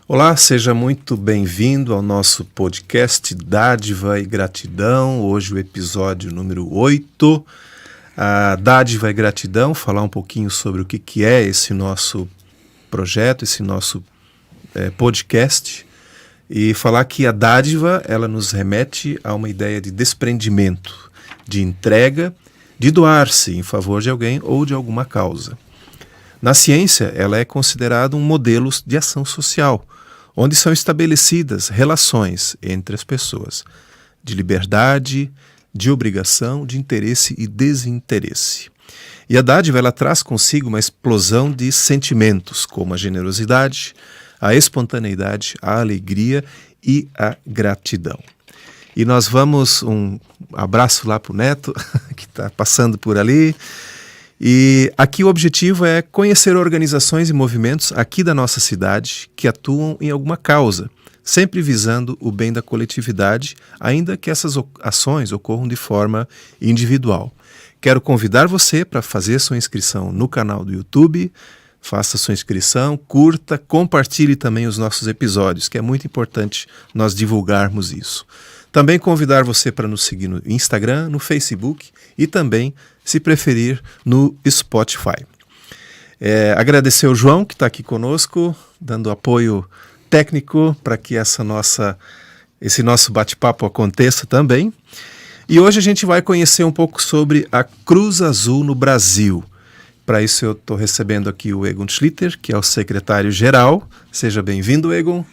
Olá, seja muito bem-vindo ao nosso podcast Dádiva e Gratidão. Hoje o episódio número 8. A Dádiva e Gratidão, falar um pouquinho sobre o que é esse nosso projeto, esse nosso podcast. E falar que a dádiva, ela nos remete a uma ideia de desprendimento, de entrega, de doar-se em favor de alguém ou de alguma causa. Na ciência, ela é considerada um modelo de ação social, onde são estabelecidas relações entre as pessoas, de liberdade, de obrigação, de interesse e desinteresse. E a dádiva, ela traz consigo uma explosão de sentimentos, como a generosidade, a espontaneidade, a alegria e a gratidão. E nós vamos, um abraço lá para o Neto, que está passando por ali. E aqui o objetivo é conhecer organizações e movimentos aqui da nossa cidade que atuam em alguma causa, sempre visando o bem da coletividade, ainda que essas ações ocorram de forma individual. Quero convidar você para fazer sua inscrição no canal do YouTube, faça sua inscrição, curta, compartilhe também os nossos episódios, que é muito importante nós divulgarmos isso. Também convidar você para nos seguir no Instagram, no Facebook e também, se preferir, no Spotify. Agradecer ao João, que está aqui conosco, dando apoio técnico para que esse nosso bate-papo aconteça também. E hoje a gente vai conhecer um pouco sobre a Cruz Azul no Brasil. Para isso eu estou recebendo aqui o Egon Schlitter, que é o secretário-geral. Seja bem-vindo, Egon.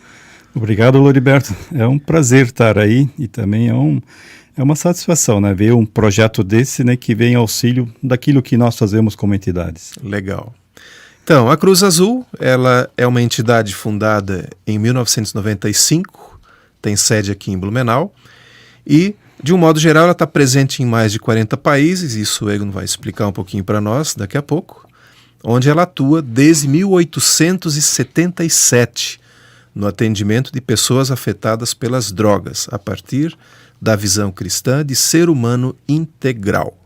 Obrigado, Loriberto. É um prazer estar aí e também é uma satisfação, né, ver um projeto desse, né, que vem auxílio daquilo que nós fazemos como entidades. Legal. Então, a Cruz Azul, ela é uma entidade fundada em 1995, tem sede aqui em Blumenau e, de um modo geral, ela está presente em mais de 40 países, isso o Egon vai explicar um pouquinho para nós daqui a pouco, onde ela atua desde 1877, no atendimento de pessoas afetadas pelas drogas, a partir da visão cristã de ser humano integral.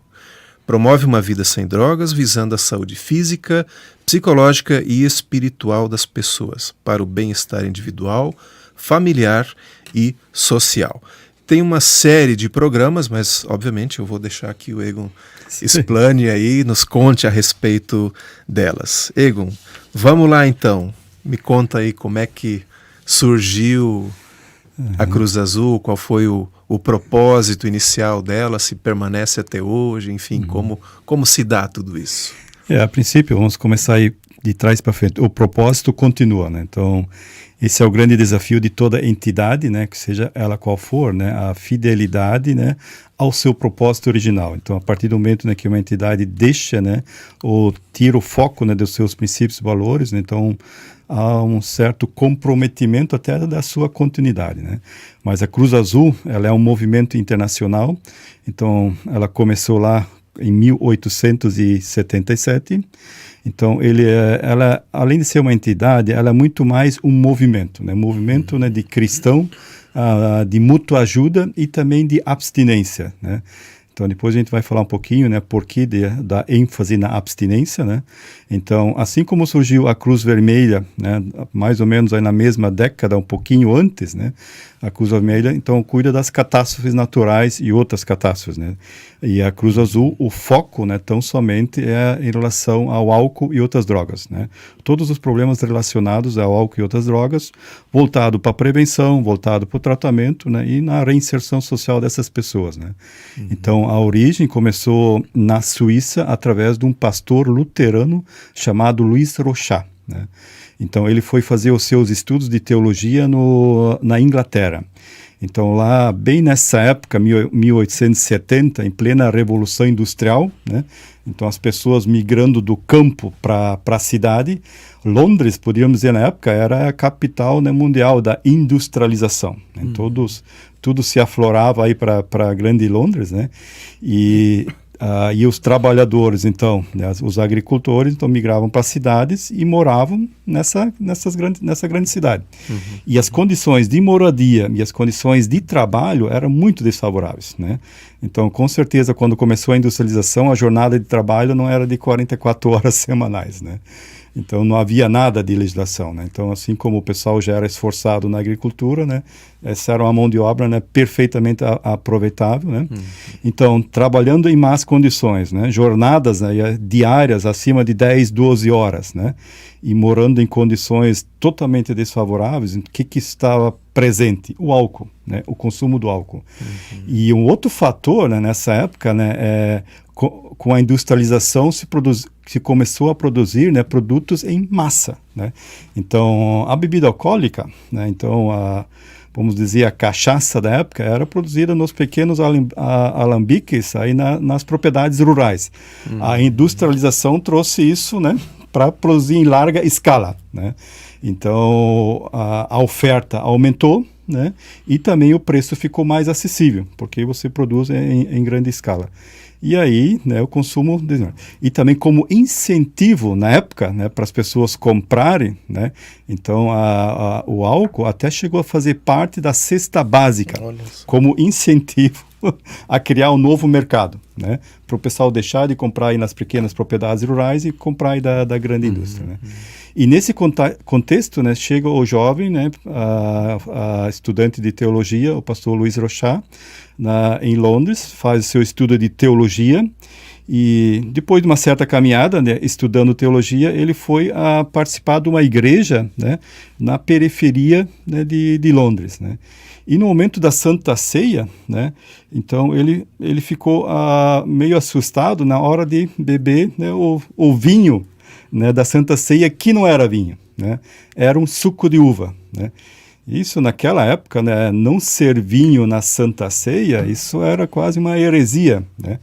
Promove uma vida sem drogas, visando a saúde física, psicológica e espiritual das pessoas, para o bem-estar individual, familiar e social. Tem uma série de programas, mas, obviamente, eu vou deixar que o Egon explane aí, nos conte a respeito delas. Egon, vamos lá então. Me conta aí como é que surgiu a Cruz Azul, qual foi o propósito inicial dela, se permanece até hoje, enfim, como se dá tudo isso? A princípio, vamos começar aí de trás para frente. O propósito continua, né? Então, esse é o grande desafio de toda entidade, né? Que seja ela qual for, né? A fidelidade, né? Ao seu propósito original. Então, a partir do momento, né, que uma entidade deixa, né? Ou tira o foco, né? Dos seus princípios e valores, né? Então, há um certo comprometimento até da sua continuidade, né? Mas a Cruz Azul, ela é um movimento internacional, então ela começou lá em 1877, então ela, além de ser uma entidade, ela é muito mais um movimento, né? Movimento, né, de cristão, de mútua ajuda e também de abstinência, né? Então, depois a gente vai falar um pouquinho, né, por que da ênfase na abstinência, né? Então, assim como surgiu a Cruz Vermelha, né, mais ou menos aí na mesma década, um pouquinho antes, né, a Cruz Vermelha, então, cuida das catástrofes naturais e outras catástrofes, né? E a Cruz Azul, o foco, né, tão somente é em relação ao álcool e outras drogas, né? Todos os problemas relacionados ao álcool e outras drogas, voltado para a prevenção, voltado para o tratamento, né, e na reinserção social dessas pessoas, né? Então, a origem começou na Suíça através de um pastor luterano chamado Louis Rochat, né? Então, ele foi fazer os seus estudos de teologia na Inglaterra. Então, lá, bem nessa época, 1870, em plena Revolução Industrial, né? Então, as pessoas migrando do campo para a cidade. Londres, podíamos dizer na época, era a capital, né, mundial da industrialização, né? Tudo se aflorava aí para a grande Londres, né? E os trabalhadores, então, né, os agricultores, então, migravam para as cidades e moravam nessa grande cidade. E as condições de moradia e as condições de trabalho eram muito desfavoráveis, né? Então, com certeza, quando começou a industrialização, a jornada de trabalho não era de 44 horas semanais, né? Então não havia nada de legislação, né? Então, assim como o pessoal já era esforçado na agricultura, né? Essa era uma mão de obra, né, perfeitamente aproveitável, né? Então, trabalhando em más condições, né? Jornadas, né, diárias acima de 10, 12 horas, né? E morando em condições totalmente desfavoráveis, o que estava presente? O álcool, né? O consumo do álcool. E um outro fator, né, nessa época, né, com a industrialização se começou a produzir, né, produtos em massa, né? Então, a bebida alcoólica, né, então, vamos dizer, a cachaça da época era produzida nos pequenos alambiques aí nas propriedades rurais. A industrialização trouxe isso, né, para produzir em larga escala, né? Então, a oferta aumentou, né, e também o preço ficou mais acessível, porque você produz em grande escala. E aí, né, o consumo... E também como incentivo, na época, né, para as pessoas comprarem, né, então o álcool até chegou a fazer parte da cesta básica, como incentivo a criar um novo mercado, né, para o pessoal deixar de comprar aí nas pequenas propriedades rurais e comprar aí da grande indústria, né. E nesse contexto, né, chega o jovem, né, a estudante de teologia, o pastor Luiz Rochat, em Londres, faz seu estudo de teologia e depois de uma certa caminhada, né, estudando teologia, ele foi a participar de uma igreja, né, na periferia, né, de Londres, né. E no momento da Santa Ceia, né, então ele ficou meio assustado na hora de beber, né, o vinho, né, da Santa Ceia, que não era vinho, né, era um suco de uva, né. Isso naquela época, né, não ser vinho na Santa Ceia, isso era quase uma heresia, né.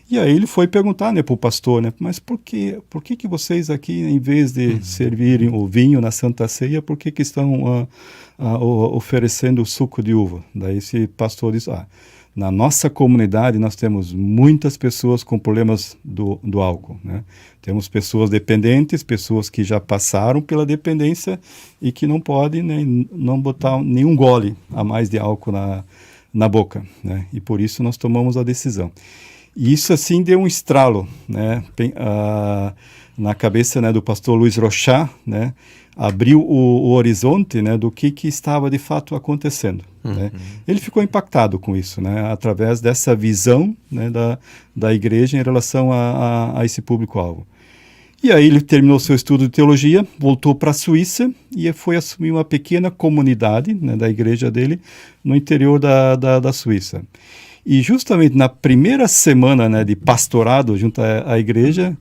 E aí ele foi perguntar, né, para o pastor, né, mas por que vocês aqui, em vez de servirem o vinho na Santa Ceia, por que estão oferecendo o suco de uva? Daí esse pastor disse, na nossa comunidade nós temos muitas pessoas com problemas do álcool, né? Temos pessoas dependentes, pessoas que já passaram pela dependência e que não podem, né, não botar nenhum gole a mais de álcool na boca, né? E por isso nós tomamos a decisão. E isso assim deu um estralo, né, na cabeça, né, do pastor Luiz Rochat, né? Abriu o horizonte, né, do que estava de fato acontecendo, né? Ele ficou impactado com isso, né, através dessa visão, né, da igreja em relação a esse público-alvo. E aí ele terminou seu estudo de teologia, voltou para a Suíça e foi assumir uma pequena comunidade, né, da igreja dele no interior da Suíça. E justamente na primeira semana, né, de pastorado junto à igreja,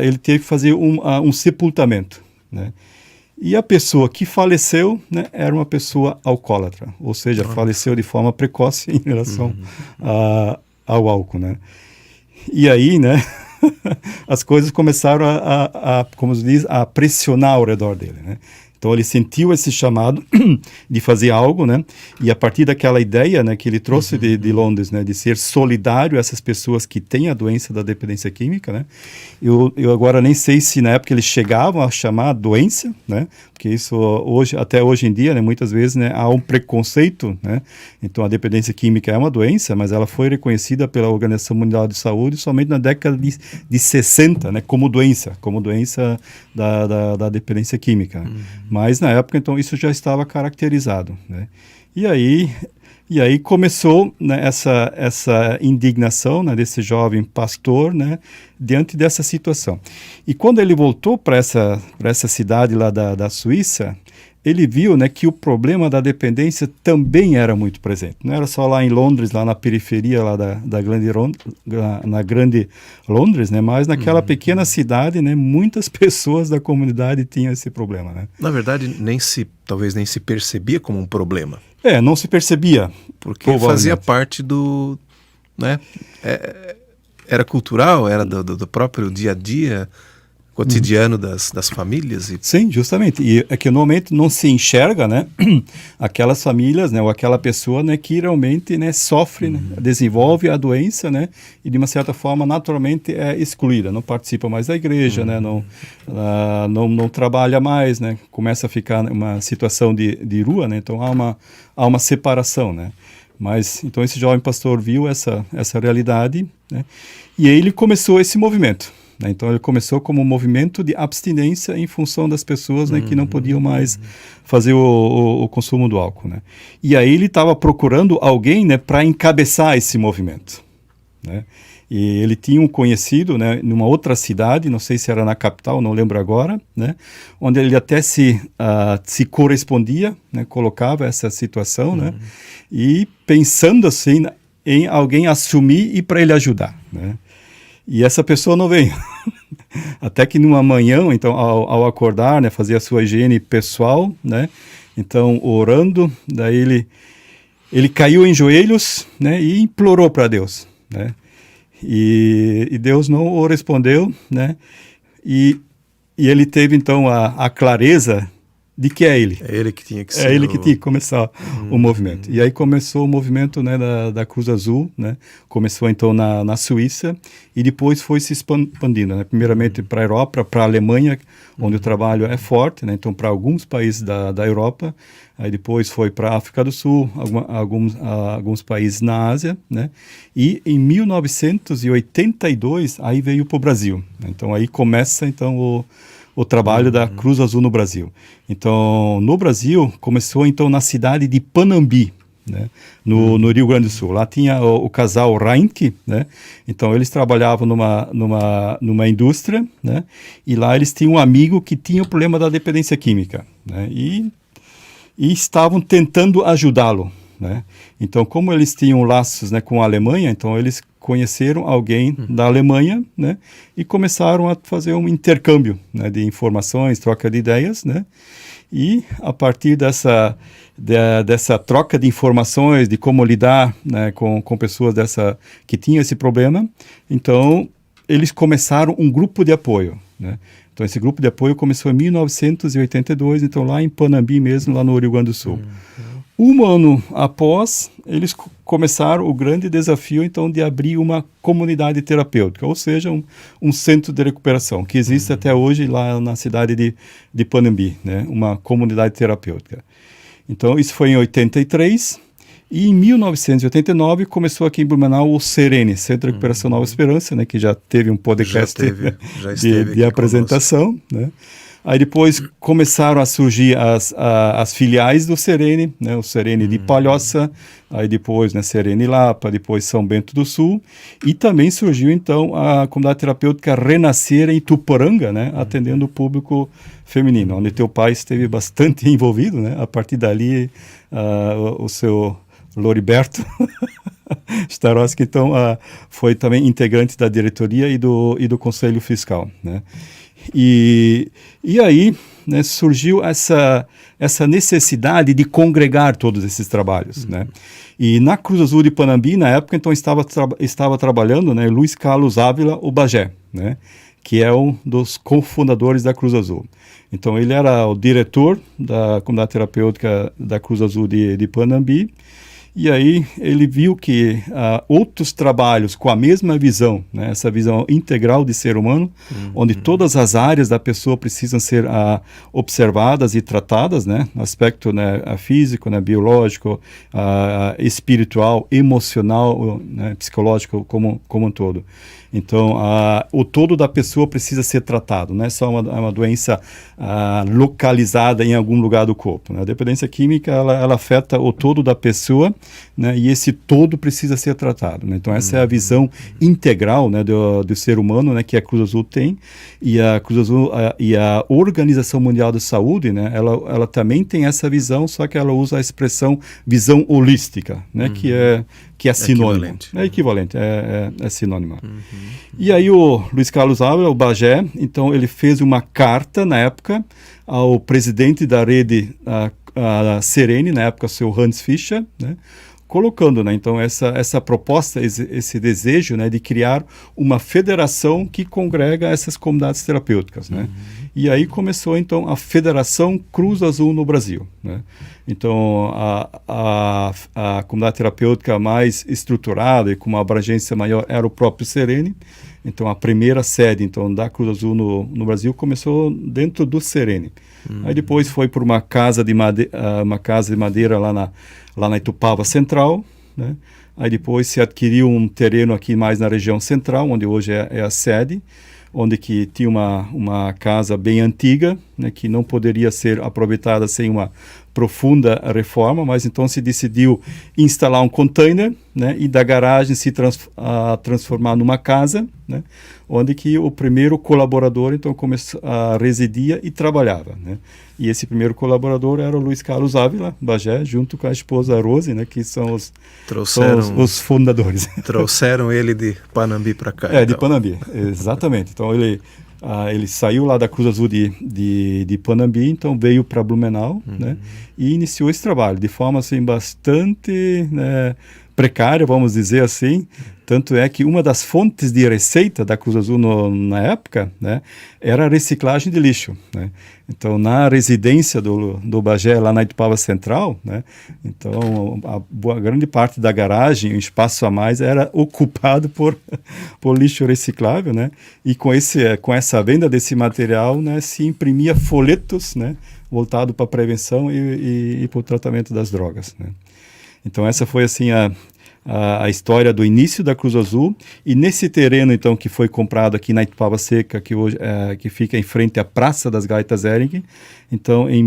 ele teve que fazer um sepultamento, né? E a pessoa que faleceu, né, era uma pessoa alcoólatra, ou seja, faleceu de forma precoce em relação ao álcool, né? E aí, né, as coisas começaram como se diz, a pressionar ao redor dele, né? Então ele sentiu esse chamado de fazer algo, né? E a partir daquela ideia, né, que ele trouxe de Londres, né, de ser solidário a essas pessoas que têm a doença da dependência química, né? Eu agora nem sei se na época eles chegavam a chamar doença, né? Porque isso até hoje em dia, né, muitas vezes, né, há um preconceito, né? Então a dependência química é uma doença, mas ela foi reconhecida pela Organização Mundial de Saúde somente na década de 60, né, como doença da dependência química, né? Mas na época, então, isso já estava caracterizado, né? E aí começou, né, essa indignação, né, desse jovem pastor, né, diante dessa situação. E quando ele voltou para essa cidade lá da Suíça, ele viu, né, que o problema da dependência também era muito presente. Não era só lá em Londres, lá na periferia lá na grande Londres, né, mas naquela pequena cidade, né, muitas pessoas da comunidade tinham esse problema, né? Na verdade, talvez nem se percebia como um problema. Não se percebia. Porque fazia parte do... né, era cultural, era do próprio dia a dia, cotidiano das famílias. Sim, justamente. E é que normalmente não se enxerga, né, aquelas famílias, né, ou aquela pessoa, né, que realmente, né, sofre, né, desenvolve a doença, né, e de uma certa forma naturalmente é excluída, não participa mais da igreja, né, não trabalha mais, né, começa a ficar uma situação de rua, né, então há uma separação, né. Mas então esse jovem pastor viu essa realidade, né, e aí ele começou esse movimento, né? Então ele começou como um movimento de abstinência em função das pessoas, né, que não podiam mais fazer o consumo do álcool, né? E aí ele estava procurando alguém, né, para encabeçar esse movimento, né? E ele tinha um conhecido, né, numa outra cidade, não sei se era na capital, não lembro agora, né, onde ele até se correspondia, né, colocava essa situação, né, e pensando assim em alguém assumir e para ele ajudar, né. E essa pessoa não veio. Até que numa manhã, então, ao acordar, né, fazer a sua higiene pessoal, né, então orando, daí ele caiu em joelhos, né, e implorou para Deus, né. E Deus não o respondeu, né? E ele teve então a clareza de que é ele. É ele que tinha que ser. É ele que tinha que começar o movimento. E aí começou o movimento, né, da Cruz Azul, né? Começou então na Suíça e depois foi se expandindo, né? Primeiramente para a Europa, para a Alemanha, onde o trabalho é forte, né? Então para alguns países da Europa. Aí depois foi para a África do Sul, alguns países na Ásia, né? E em 1982 aí veio para o Brasil. Então aí começa então o trabalho da Cruz Azul no Brasil. Então no Brasil começou então na cidade de Panambi, né? No Rio Grande do Sul. Lá tinha o casal Reinke, né? Então eles trabalhavam numa indústria, né? E lá eles tinham um amigo que tinha o problema da dependência química, né? E estavam tentando ajudá-lo, né? Então, como eles tinham laços, né, com a Alemanha, então eles conheceram alguém da Alemanha, né, e começaram a fazer um intercâmbio, né, de informações, troca de ideias, né? E a partir dessa troca de informações, de como lidar, né, com pessoas que tinham esse problema, então eles começaram um grupo de apoio, né? Então, esse grupo de apoio começou em 1982, então lá em Panambi mesmo, lá no Rio Grande do Sul. Um ano após, eles começaram o grande desafio, então, de abrir uma comunidade terapêutica, ou seja, um centro de recuperação, que existe até hoje lá na cidade de Panambi, né? Uma comunidade terapêutica. Então, isso foi em 83, e em 1989 começou aqui em Blumenau o Serene, Centro de Recuperação Nova Esperança, né, que já teve um podcast de apresentação, né? Aí depois começaram a surgir as filiais do Serene, né, o Serene de Palhoça, aí depois, né, Serene Lapa, depois São Bento do Sul, e também surgiu então a comunidade terapêutica Renascer em Tuporanga, né, atendendo o público feminino, onde teu pai esteve bastante envolvido, né, a partir dali o seu Loriberto Starosky, então, foi também integrante da diretoria e do Conselho Fiscal, né? E aí, né, surgiu essa necessidade de congregar todos esses trabalhos, né? E na Cruz Azul de Panambi, na época, então, estava trabalhando, né, Luiz Carlos Ávila, o Bagé, né, que é um dos cofundadores da Cruz Azul. Então, ele era o diretor da comunidade terapêutica da Cruz Azul de Panambi. E aí ele viu que outros trabalhos com a mesma visão, né, essa visão integral de ser humano, onde todas as áreas da pessoa precisam ser observadas e tratadas, né, aspecto, né, físico, né, biológico, espiritual, emocional, né, psicológico como um todo. Então, o todo da pessoa precisa ser tratado, não é só uma doença localizada em algum lugar do corpo, né? A dependência química, ela afeta o todo da pessoa, né? E esse todo precisa ser tratado, né? Então, essa é a visão integral, né, do ser humano, né, que a Cruz Azul tem, e a Cruz Azul e a Organização Mundial da Saúde, né, ela também tem essa visão, só que ela usa a expressão visão holística, né, que é sinônimo. É equivalente, é sinônimo. E aí o Luiz Carlos Ávila, o Bagé, então ele fez uma carta na época ao presidente da rede Serene, na época o seu Hans Fischer, né, colocando, né, então essa proposta, esse desejo, né, de criar uma federação que congrega essas comunidades terapêuticas, né? E aí começou então a Federação Cruz Azul no Brasil, né? Então a comunidade terapêutica mais estruturada e com uma abrangência maior era o próprio Serene. Então a primeira sede então da Cruz Azul no Brasil começou dentro do Serene. Aí depois foi por uma casa de madeira lá na Itupava Central, né? Aí depois se adquiriu um terreno aqui mais na região central, onde hoje é a sede. onde que tinha uma casa bem antiga, né, que não poderia ser aproveitada sem uma profunda reforma, mas então se decidiu instalar um container, né, e da garagem se transformar numa casa, né, onde que o primeiro colaborador então residia e trabalhava, né. E esse primeiro colaborador era o Luiz Carlos Ávila Bagé, junto com a esposa Rose, né, que são os fundadores. Trouxeram ele de Panambi para cá. De Panambi, exatamente. Então ele saiu lá da Cruz Azul de Panambi, então veio para Blumenau, né, e iniciou esse trabalho de forma assim bastante, né, precária, vamos dizer assim. Tanto é que uma das fontes de receita da Cruz Azul na época, né, era a reciclagem de lixo, né. Então, na residência do Bagé, lá na Itupava Central, né, então a grande parte da garagem, o espaço a mais, era ocupado por lixo reciclável, né, e com essa venda desse material, né, se imprimia folhetos, né, voltado para a prevenção e para o tratamento das drogas, né. Então, essa foi assim a história do início da Cruz Azul, e nesse terreno então que foi comprado aqui na Itupava Seca, que hoje que fica em frente à Praça das Gaitas Hering, então em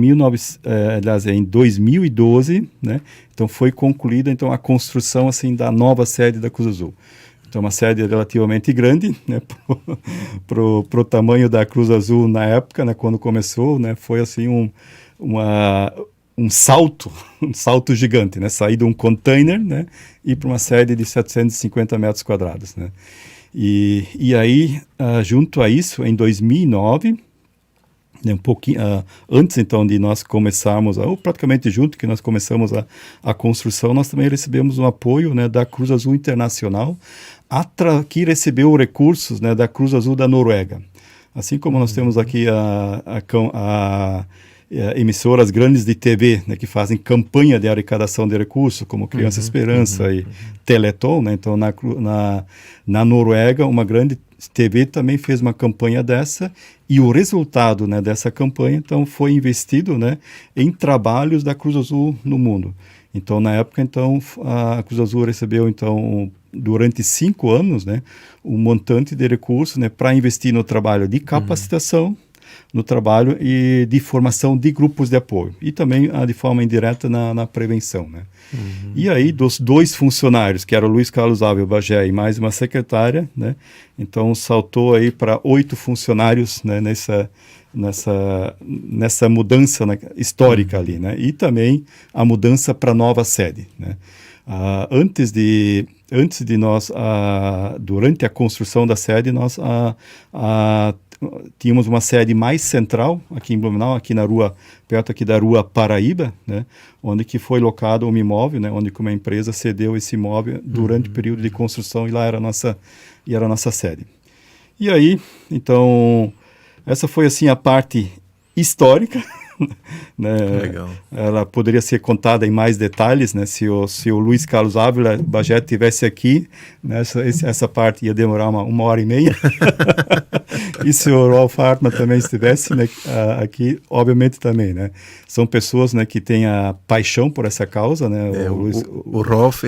2012, né, então foi concluída então a construção assim da nova sede da Cruz Azul. Então uma sede relativamente grande, né, pro tamanho da Cruz Azul na época, né, quando começou, né, foi assim um salto gigante, né? Sair de um container, né? E para uma sede de 750 metros quadrados, né? E aí, junto a isso, em 2009, né, um pouquinho antes então de nós começarmos, ou praticamente junto que nós começamos a construção, nós também recebemos um apoio, né, da Cruz Azul Internacional, que recebeu recursos, né, da Cruz Azul da Noruega. Assim como nós temos aqui emissoras grandes de TV, né, que fazem campanha de arrecadação de recursos, como Criança Esperança e Teleton, né? Então na Noruega uma grande TV também fez uma campanha dessa, e o resultado, né, dessa campanha então foi investido, né, em trabalhos da Cruz Azul no mundo. Então na época então a Cruz Azul recebeu então durante 5 anos, né, um montante de recursos, né, para investir no trabalho de capacitação, no trabalho e de formação de grupos de apoio, e também de forma indireta na prevenção, né? E aí, dos 2 funcionários, que era o Luiz Carlos Ávila Bagé e mais uma secretária, né, então saltou aí para 8 funcionários, né, nessa mudança, né, histórica ali, né, e também a mudança para a nova sede, né. Antes de nós, durante a construção da sede, nós tínhamos uma sede mais central aqui em Blumenau, aqui na rua, perto aqui da Rua Paraíba, né, onde que foi locado um imóvel, né, onde uma empresa cedeu esse imóvel durante o período de construção, e lá era a nossa sede. E aí, então, essa foi assim a parte histórica, né? Legal. Ela poderia ser contada em mais detalhes, né? Se o Luiz Carlos Ávila Bagé estivesse aqui, né? Essa parte ia demorar uma hora e meia. E se o Rolf Hartmann também estivesse, né, aqui, obviamente também, né? São pessoas, né, que têm a paixão por essa causa, né? O Rolf,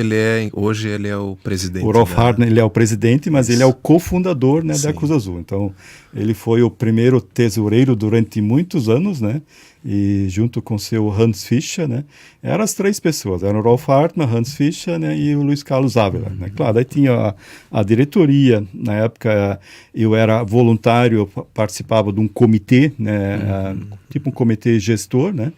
hoje ele é o presidente. O Rolf Hartmann, ele é o presidente, mas ele é o cofundador, né, da Sim. Cruz Azul. Então, ele foi o primeiro tesoureiro durante muitos anos, né? E junto com seu Hans Fischer, né? Eram as 3 pessoas, eram o Rolf Hartmann, Hans Fischer, né, e o Luiz Carlos Ávila, né? Claro, aí tinha a diretoria, na época eu era voluntário, participava de um comitê, né, tipo um comitê gestor, né?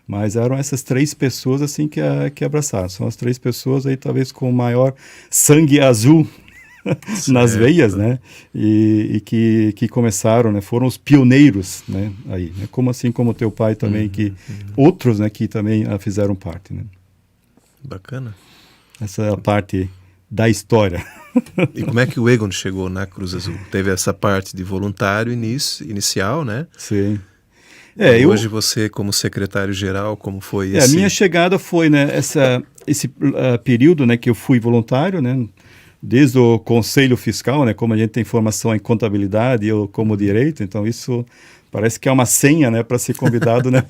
Mas eram essas 3 pessoas assim que abraçaram. São as 3 pessoas aí talvez com o maior sangue azul nas veias, né? E que começaram, né? Foram os pioneiros, né? Aí, né? Como teu pai também, outros, né? Que também fizeram parte, né? Bacana. Essa é a parte da história. E como é que o Egon chegou na Cruz Azul? Teve essa parte de voluntário inicial, né? Sim. Hoje você, como secretário-geral, como foi esse... A minha chegada foi, né? Esse período, né? Que eu fui voluntário, né? Desde o Conselho Fiscal, né, como a gente tem formação em contabilidade, eu como direito, então isso parece que é uma senha, né, para ser convidado, né,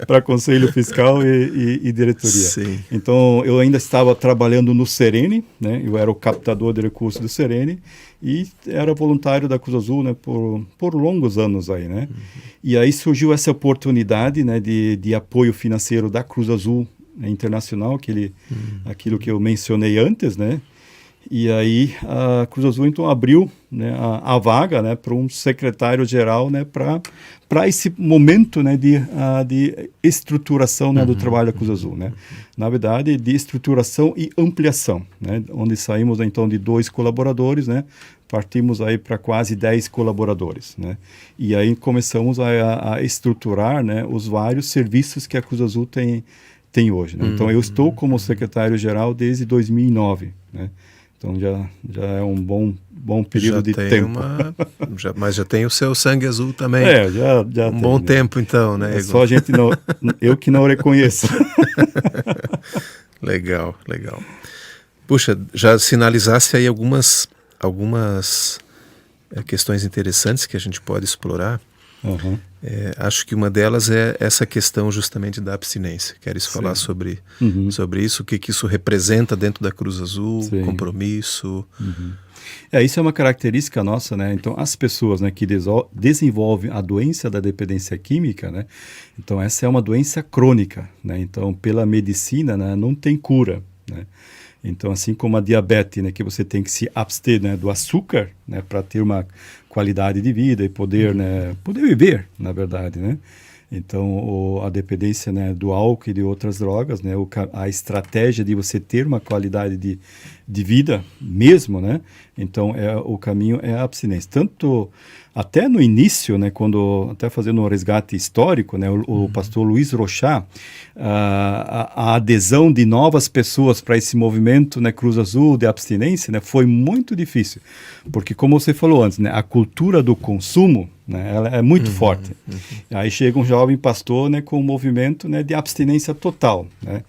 para Conselho Fiscal e diretoria. Sim. Então eu ainda estava trabalhando no Serene, né, eu era o captador de recursos do Serene, e era voluntário da Cruz Azul, né, por longos anos aí, né? E aí surgiu essa oportunidade, né, de apoio financeiro da Cruz Azul, né, Internacional, aquilo que eu mencionei antes, né? E aí a Cruz Azul então abriu, né, a vaga, né, para um secretário-geral, né, para esse momento, né, de estruturação, né, do trabalho da Cruz Azul, né. Na verdade, de estruturação e ampliação, né, onde saímos então de 2 colaboradores, né, partimos aí para quase 10 colaboradores, né. E aí começamos a estruturar, né, os vários serviços que a Cruz Azul tem hoje, né. Então eu estou como secretário-geral desde 2009, né. Então já é um bom período de tempo. Mas já tem o seu sangue azul também. Já um bom tempo então, né? É só a gente eu que não reconheço. Legal. Puxa, já sinalizasse aí algumas questões interessantes que a gente pode explorar. Uhum. Acho que uma delas é essa questão justamente da abstinência. Queres falar sobre isso? O que isso representa dentro da Cruz Azul? Sim. Compromisso? Isso é uma característica nossa, né? Então, as pessoas, né, que desenvolvem a doença da dependência química, né? Então, essa é uma doença crônica, né? Então, pela medicina, né, não tem cura, né? Então, assim como a diabetes, né, que você tem que se abster, né, do açúcar, né, para ter uma qualidade de vida e poder viver, na verdade, né? Então, a dependência, né, do álcool e de outras drogas, né, a estratégia de você ter uma qualidade de vida mesmo, né? Então, o caminho é a abstinência. Tanto até no início, né, até fazendo um resgate histórico, né, o pastor Luiz Rochat, a adesão de novas pessoas para esse movimento, né, Cruz Azul de abstinência, né, foi muito difícil, porque como você falou antes, né, a cultura do consumo, né, ela é muito forte. Aí chega um jovem pastor, né, com um movimento, né, de abstinência total, né.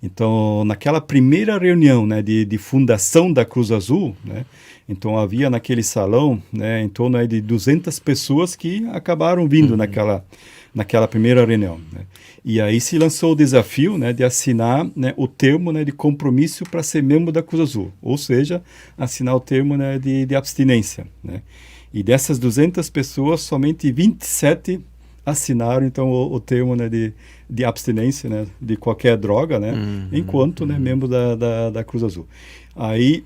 Então, naquela primeira reunião, né, de fundação da Cruz Azul, né, então havia naquele salão, né, em torno aí de 200 pessoas que acabaram vindo naquela primeira reunião, né. E aí se lançou o desafio, né, de assinar, né, o termo, né, de compromisso para ser membro da Cruz Azul, ou seja, assinar o termo, né, de abstinência, né. E dessas 200 pessoas, somente 27 assinaram então o termo, né, de abstinência, né, de qualquer droga, né, enquanto, né, membro da Cruz Azul. Aí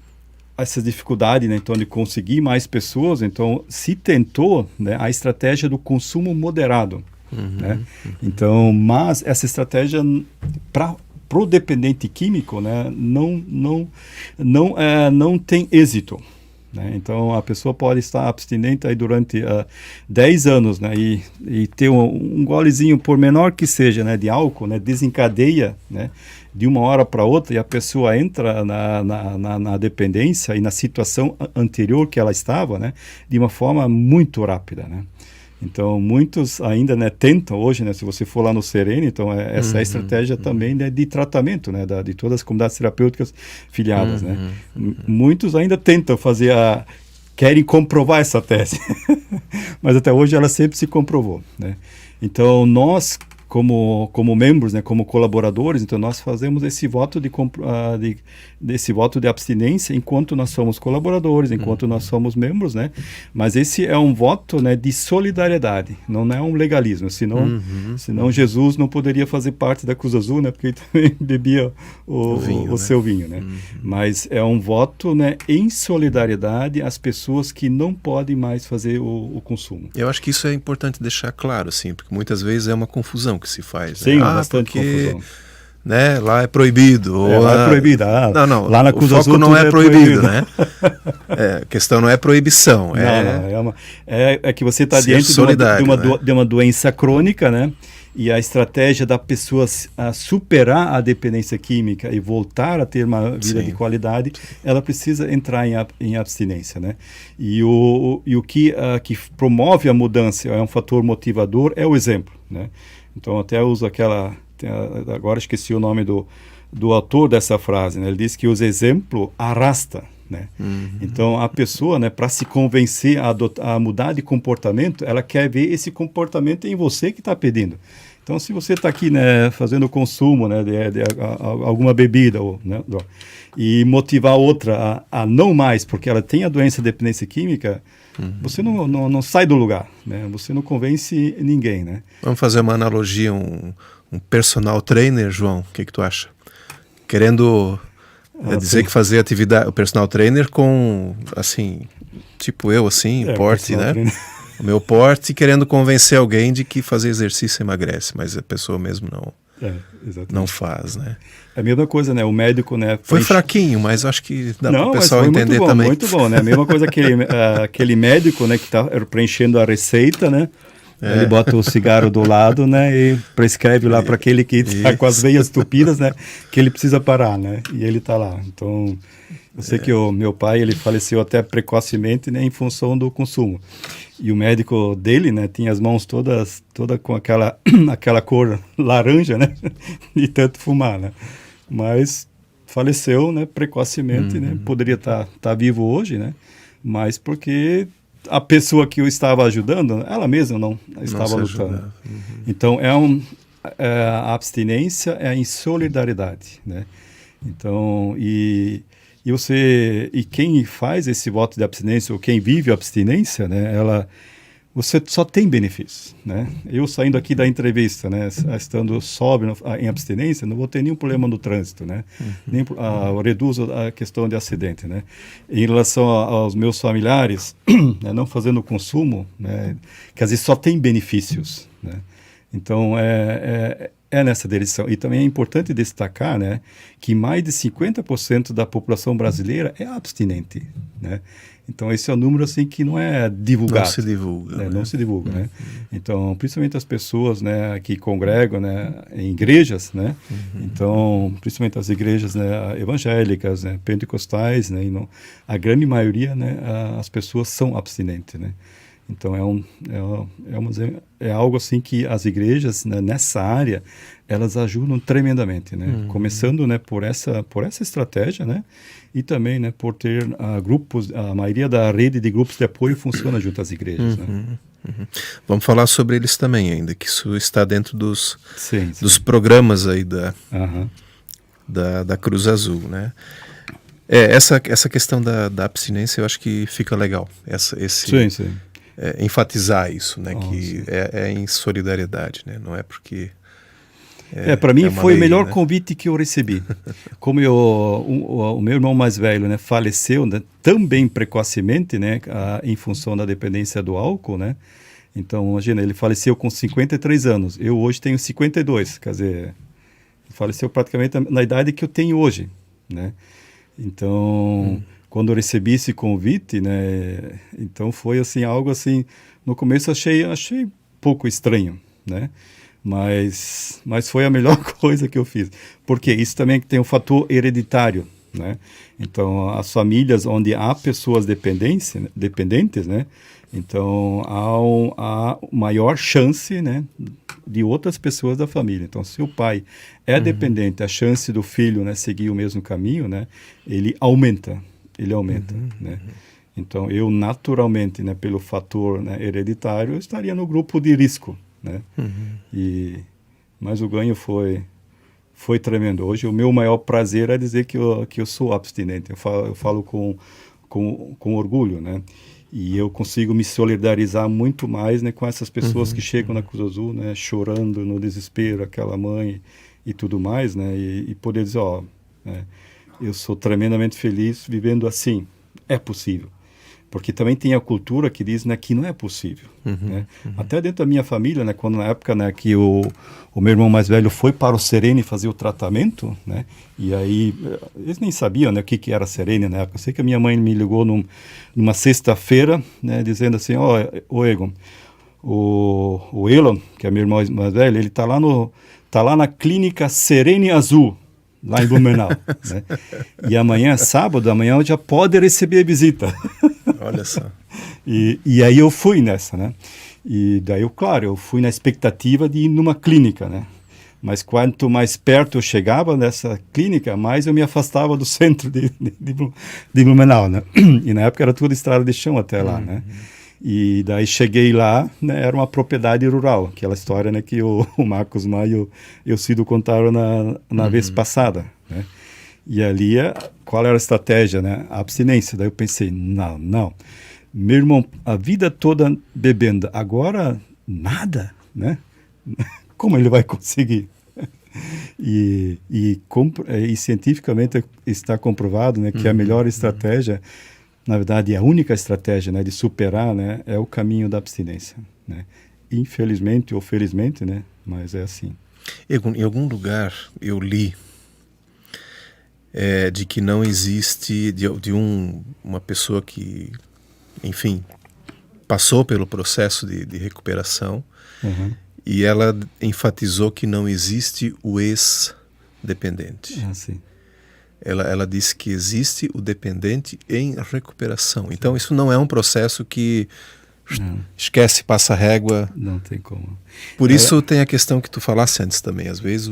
essa dificuldade, né, então, de conseguir mais pessoas, então se tentou, né, a estratégia do consumo moderado, né. Então, mas essa estratégia pro dependente químico, né, não tem êxito. Né? Então, a pessoa pode estar abstinente aí durante 10 anos, né? E ter um golezinho, por menor que seja, né, de álcool, né, desencadeia, né, de uma hora para outra, e a pessoa entra na dependência e na situação anterior que ela estava, né, de uma forma muito rápida, né? Então, muitos ainda, né, tentam hoje, né, se você for lá no Serene, então essa é a estratégia também, né, de tratamento, né, de todas as comunidades terapêuticas filiadas, né. Muitos ainda tentam querem comprovar essa tese, mas até hoje ela sempre se comprovou, né. Então, nós, como membros, né, como colaboradores, então nós fazemos esse voto desse voto de abstinência enquanto nós somos colaboradores, enquanto nós somos membros, né? Mas esse é um voto, né, de solidariedade, não é um legalismo, senão Jesus não poderia fazer parte da Cruz Azul, né, porque ele também bebia o seu vinho, né? Mas é um voto, né, em solidariedade às pessoas que não podem mais fazer o consumo. Eu acho que isso é importante deixar claro, assim, porque muitas vezes é uma confusão que se faz. Sim, né? bastante confusão. Né, lá é proibido. Lá é proibido. Não, lá na Cruz o foco Azul não é proibido, né? A questão não é proibição. É que você está diante de uma doença crônica, né? E a estratégia da pessoa superar a dependência química e voltar a ter uma vida de qualidade, ela precisa entrar em abstinência, né? E o que promove a mudança, é um fator motivador, é o exemplo, né? Então, até uso agora esqueci o nome do autor dessa frase, né? Ele diz que os exemplos arrasta, né? Então, a pessoa, né, para se convencer a mudar de comportamento, ela quer ver esse comportamento em você que está pedindo. Então, se você está aqui, né, fazendo consumo, né, de alguma bebida, ou, né, e motivar outra a não mais, porque ela tem a doença de dependência química, você não sai do lugar, né? Você não convence ninguém, né? Vamos fazer uma analogia, um personal trainer, João, o que tu acha? Querendo dizer que fazer atividade, o personal trainer com, assim, tipo eu, assim, porte, né? Trainer. O meu porte, querendo convencer alguém de que fazer exercício emagrece, mas a pessoa mesmo não faz, né? É a mesma coisa, né? O médico, né? Foi fraquinho, mas acho que dá para o pessoal entender também. Muito bom, né? A mesma coisa que aquele médico, né, que está preenchendo a receita, né? Ele bota o cigarro do lado, né? E prescreve lá para aquele que está com as veias tupidas, né? Que ele precisa parar, né? E ele está lá. Então, eu sei que o meu pai, ele faleceu até precocemente, né? Em função do consumo. E o médico dele, né, tinha as mãos toda com aquela cor laranja, né, de tanto fumar, né. Mas faleceu, né, precocemente, né, poderia estar vivo hoje, né, mas porque a pessoa que o estava ajudando, ela mesma não estava lutando. Então, a abstinência é a insolidariedade, né. Então, e quem faz esse voto de abstinência, ou quem vive a abstinência, né, você só tem benefícios, né? Eu saindo aqui da entrevista, né, estando sóbrio em abstinência, não vou ter nenhum problema no trânsito, né? Nem reduzo a questão de acidente, né? Em relação aos meus familiares, né, não fazendo consumo, né, quer dizer, só tem benefícios, né? Então, é nessa direção. E também é importante destacar, né, que mais de 50% da população brasileira é abstinente, né? Então, esse é um número assim, que não é divulgado. Não se divulga. Né? Não se divulga, né? Então, principalmente as pessoas, né, que congregam, né, em igrejas, né? Então, principalmente as igrejas, né, evangélicas, né, pentecostais, né, a grande maioria, né, as pessoas são abstinentes, né? Então, é algo assim que as igrejas, né, nessa área, elas ajudam tremendamente, né? Começando, né, por essa estratégia, né? E também, né, por ter grupos, a maioria da rede de grupos de apoio funciona junto às igrejas, né? Vamos falar sobre eles também ainda, que isso está dentro dos programas aí da Cruz Azul, né? Essa questão da abstinência, eu acho que fica legal. Sim. Enfatizar isso, né? Que é em solidariedade, né? Não é porque... para mim foi o melhor convite que eu recebi. Como o meu irmão mais velho, né, faleceu, né, também precocemente, né, em função da dependência do álcool, né? Então, imagina, ele faleceu com 53 anos. Eu hoje tenho 52, quer dizer, ele faleceu praticamente na idade que eu tenho hoje, né? Então, quando eu recebi esse convite, né, então foi assim, algo assim, no começo achei pouco estranho, né? Mas foi a melhor coisa que eu fiz. Porque isso também tem um fator hereditário, né? Então, as famílias onde há pessoas dependentes, né? Então, há maior chance, né, de outras pessoas da família. Então, se o pai é dependente, a chance do filho, né, seguir o mesmo caminho, né, ele aumenta, né? Então, eu naturalmente, né, pelo fator, né, hereditário, eu estaria no grupo de risco, né? Mas o ganho foi tremendo. Hoje o meu maior prazer é dizer que eu sou abstinente. Eu falo com orgulho, né? E eu consigo me solidarizar muito mais, né, com essas pessoas que chegam na Cruz Azul, né, chorando no desespero, aquela mãe e tudo mais, né? E poder dizer, eu sou tremendamente feliz vivendo assim. É possível. Porque também tem a cultura que diz, né, que não é possível. Né? Até dentro da minha família, né, quando na época, né, que o meu irmão mais velho foi para o Serene fazer o tratamento, né, e aí eles nem sabiam, né, o que era Serene na época. Eu sei que a minha mãe me ligou numa sexta-feira, né, dizendo assim, Egon, o Elon, que é meu irmão mais velho, ele está lá na clínica Serene Azul, lá em Blumenau, né? E amanhã, sábado, amanhã já pode receber visita. Olha só. E aí eu fui nessa, né? E daí, eu fui na expectativa de ir numa clínica, né? Mas quanto mais perto eu chegava nessa clínica, mais eu me afastava do centro de Blumenau, né? E na época era tudo estrada de chão até lá, né? E daí cheguei lá, né, era uma propriedade rural, aquela história, né, que o Marcos Maio e o Cido contaram na vez passada, né? E ali, qual era a estratégia, né? A abstinência. Daí eu pensei, não, meu irmão, a vida toda bebendo, agora nada, né? Como ele vai conseguir? E cientificamente está comprovado, né, que a melhor estratégia, na verdade, a única estratégia, né, de superar, né, é o caminho da abstinência, né? Infelizmente ou felizmente, né, mas é assim. Em algum lugar eu li de que não existe uma pessoa que, enfim, passou pelo processo de recuperação, e ela enfatizou que não existe o ex-dependente. Sim. Ela disse que existe o dependente em recuperação. Então isso não é um processo que esquece, passa a régua. Não tem como. Por isso tem a questão que tu falasse antes também. Às vezes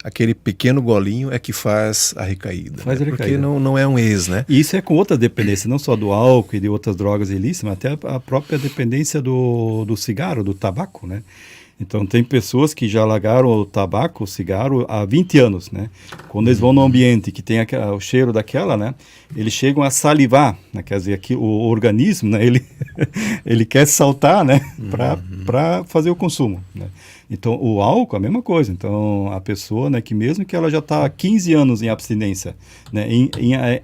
aquele pequeno golinho é que faz a recaída. Faz a recaída. Porque não é um ex, né? E isso é com outra dependência, não só do álcool e de outras drogas ilícitas, mas até a própria dependência do cigarro, do tabaco, né? Então, tem pessoas que já largaram o tabaco, o cigarro, há 20 anos, né? Quando eles vão no ambiente que tem o cheiro daquela, né? Eles chegam a salivar, né? Quer dizer, aqui, o organismo, né? Ele quer saltar, né? Para fazer o consumo, né? Então, o álcool, a mesma coisa. Então, a pessoa, né? Que mesmo que ela já está há 15 anos em abstinência, né?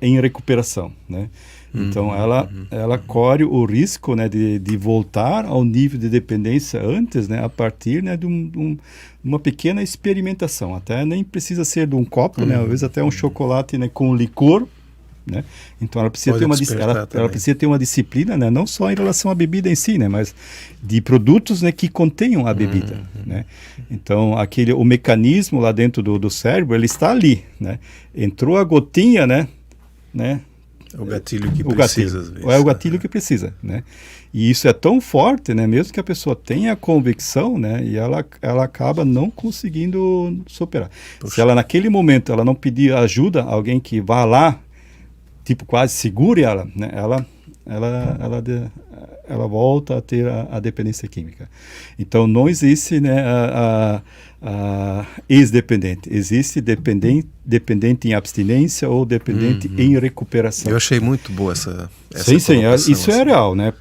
Em recuperação, né? Então, ela corre o risco, né, de voltar ao nível de dependência antes, né, a partir, né, de uma pequena experimentação. Até nem precisa ser de um copo, né, às vezes até um chocolate, né, com licor, né? Então, ela precisa ter uma disciplina, né, não só em relação à bebida em si, né, mas de produtos, né, que contenham a bebida, né? Então, o mecanismo lá dentro do cérebro, ele está ali, né? Entrou a gotinha, né? O gatilho que precisa, às vezes. É o gatilho que precisa, né? E isso é tão forte, né? Mesmo que a pessoa tenha a convicção, né? E ela acaba não conseguindo superar. Poxa. Se ela, naquele momento, ela não pedir ajuda, alguém que vá lá, tipo, quase segure ela, né? Ela volta a ter a dependência química. Então, não existe, né, a ex-dependente. Existe dependente em abstinência ou dependente em recuperação. Eu achei muito boa essa sim, isso é real, né?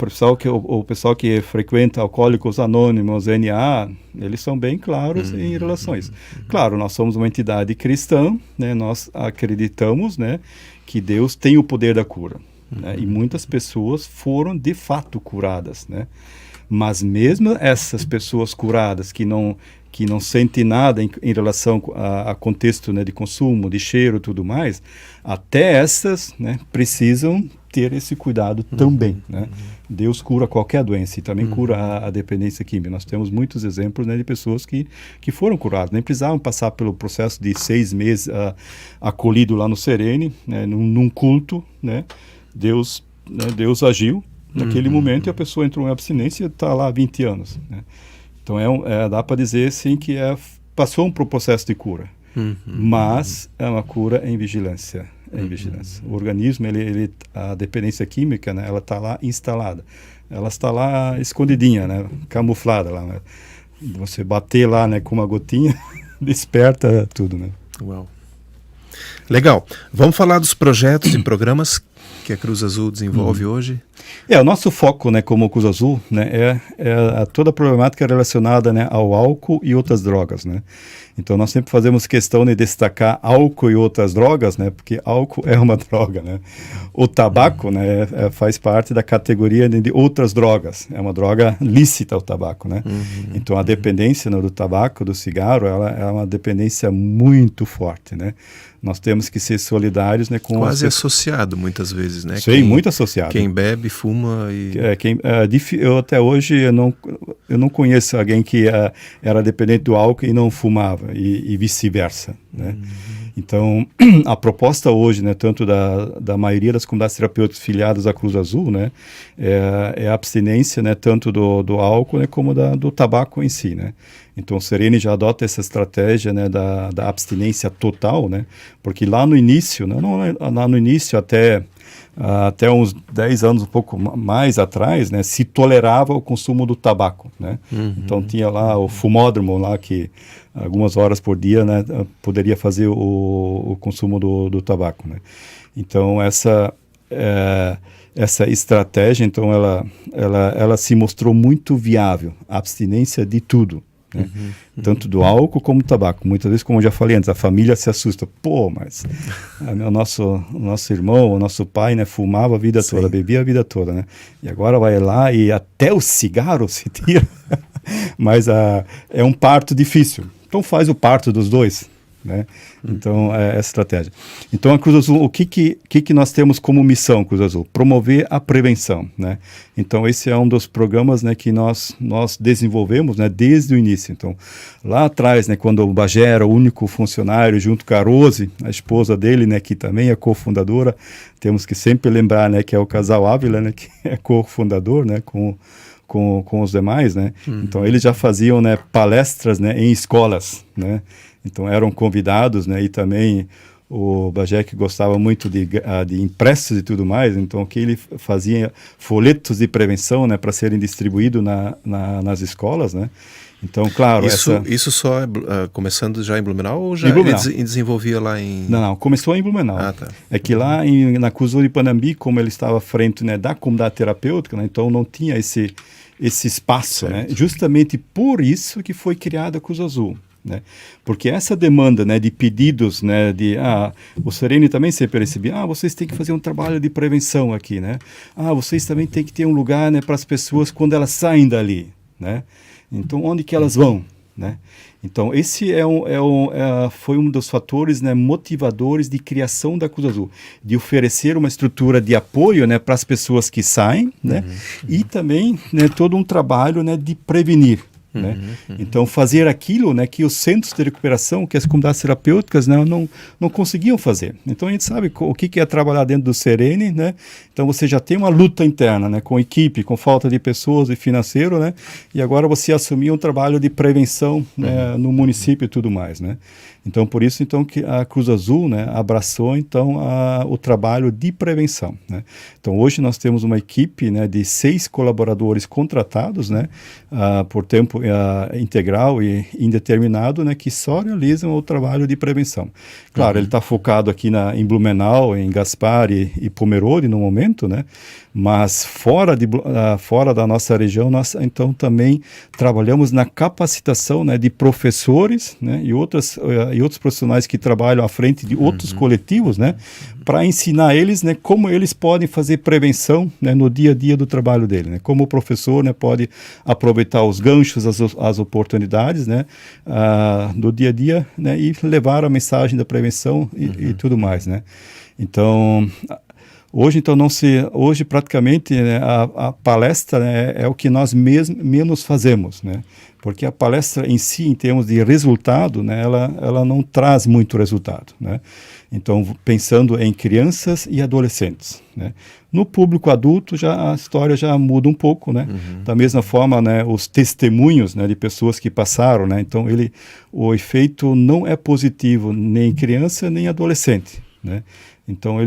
O pessoal que frequenta Alcoólicos Anônimos, NA, eles são bem claros em relação a isso. Claro, nós somos uma entidade cristã, né? Nós acreditamos, né, que Deus tem o poder da cura. Né? E muitas pessoas foram de fato curadas, né? Mas mesmo essas pessoas curadas que não sentem nada em relação a contexto, né, de consumo, de cheiro e tudo mais, até essas, né, precisam ter esse cuidado também, né? Deus cura qualquer doença e também cura a dependência química. Nós temos muitos exemplos, né, de pessoas que foram curadas, nem precisavam passar pelo processo de 6 meses acolhido lá no Serene, né, num culto, né? Deus agiu naquele momento e a pessoa entrou em abstinência e está lá há 20 anos, né? Então, dá para dizer, assim, que passou um processo de cura, mas é uma cura em vigilância. O organismo, a dependência química, né, ela está lá instalada. Ela está lá escondidinha, né, camuflada lá. Né? Você bater lá, né, com uma gotinha, desperta tudo, né? Uau. Legal. Vamos falar dos projetos e programas que a Cruz Azul desenvolve hoje? O nosso foco, né, como Cruz Azul, né, é toda a problemática relacionada, né, ao álcool e outras drogas, né? Então, nós sempre fazemos questão de destacar álcool e outras drogas, né, porque álcool é uma droga, né? O tabaco, né, faz parte da categoria de outras drogas. É uma droga lícita o tabaco, né? Então, a dependência, né, do tabaco, do cigarro, ela é uma dependência muito forte, né? Nós temos que ser solidários, né, com quase associado muitas vezes, né? Sim, muito associado. Quem bebe, fuma e... eu até hoje eu não conheço alguém que era dependente do álcool e não fumava e vice-versa, né? Então, a proposta hoje, né, tanto da maioria das comunidades terapêuticas filiadas à Cruz Azul, né, é a abstinência, né, tanto do álcool, né, como do tabaco em si, né? Então, o Serene já adota essa estratégia, né, da abstinência total, né? Porque lá no início, né, lá no início até Até uns 10 anos, um pouco mais atrás, né, se tolerava o consumo do tabaco, né? Então tinha lá o fumódromo lá que algumas horas por dia, né, poderia fazer o consumo do tabaco, né? Então essa estratégia, então ela se mostrou muito viável, a abstinência de tudo, né? Tanto do álcool como do tabaco. Muitas vezes, como eu já falei antes, a família se assusta. Pô, mas o nosso irmão, o nosso pai, né, fumava a vida toda, bebia a vida toda, né? E agora vai lá e até o cigarro se tira. Mas é um parto difícil. Então faz o parto dos dois, né? Então é essa estratégia. Então a Cruz Azul, o que nós temos como missão, Cruz Azul? Promover a prevenção, né? Então esse é um dos programas, né, que nós desenvolvemos, né, desde o início. Então lá atrás, né, quando o Bagé era o único funcionário, junto com a Rose, a esposa dele, né, que também é cofundadora, temos que sempre lembrar, né, que é o casal Ávila, né, que é cofundador, né, com os demais, né? Então eles já faziam, né, palestras, né, em escolas, né? Então eram convidados, né? E também o Bagé, que gostava muito de impressos e tudo mais, então que ele fazia folhetos de prevenção, né, para serem distribuídos nas escolas, né? Então, claro, isso só começando já em Blumenau ou já ele desenvolvia lá em... Não, começou em Blumenau. Tá. É que lá na Cruz Azul de Panambi, como ele estava à frente, né, da comunidade terapêutica, né, então não tinha esse espaço, né? Justamente por isso que foi criada a Cruz Azul, né? Porque essa demanda, né, de pedidos, né, o Sereni também sempre recebia, vocês têm que fazer um trabalho de prevenção aqui, né? Vocês também têm que ter um lugar, né, para as pessoas quando elas saem dali, né? Então, onde que elas vão, né? Então, esse foi um dos fatores, né, motivadores de criação da Cruz Azul, de oferecer uma estrutura de apoio, né, para as pessoas que saem, né, e também, né, todo um trabalho, né, de prevenir. Né? Então fazer aquilo, né, que os centros de recuperação, que as comunidades terapêuticas, né, não conseguiam fazer. Então a gente sabe o que é trabalhar dentro do Sereni, né? Então você já tem uma luta interna, né, com equipe, com falta de pessoas e financeiro, né? E agora você assumiu um trabalho de prevenção, né, no município e tudo mais, né? Então por isso então que a Cruz Azul, né, abraçou então o trabalho de prevenção, né? Então hoje nós temos uma equipe, né, de 6 colaboradores contratados, né, por tempo integral e indeterminado, né, que só realizam o trabalho de prevenção. Claro, ele está focado aqui em Blumenau, em Gaspar e Pomerode no momento, né? Mas fora da nossa região, nós então também trabalhamos na capacitação, né, de professores, né, e outros profissionais que trabalham à frente de outros coletivos, né, para ensinar eles, né, como eles podem fazer prevenção, né, no dia a dia do trabalho dele, né, como o professor, né, pode aproveitar os ganchos, as oportunidades, né, do dia a dia, né, e levar a mensagem da prevenção e tudo mais, né. Então hoje praticamente, né, a palestra, né, é o que nós menos fazemos, né? Porque a palestra em si, em termos de resultado, né, ela não traz muito resultado, né? Então, pensando em crianças e adolescentes, né? No público adulto, a história já muda um pouco, né? Da mesma forma, né, os testemunhos, né, de pessoas que passaram, né? Então, o efeito não é positivo nem em criança nem em adolescente, né? Então,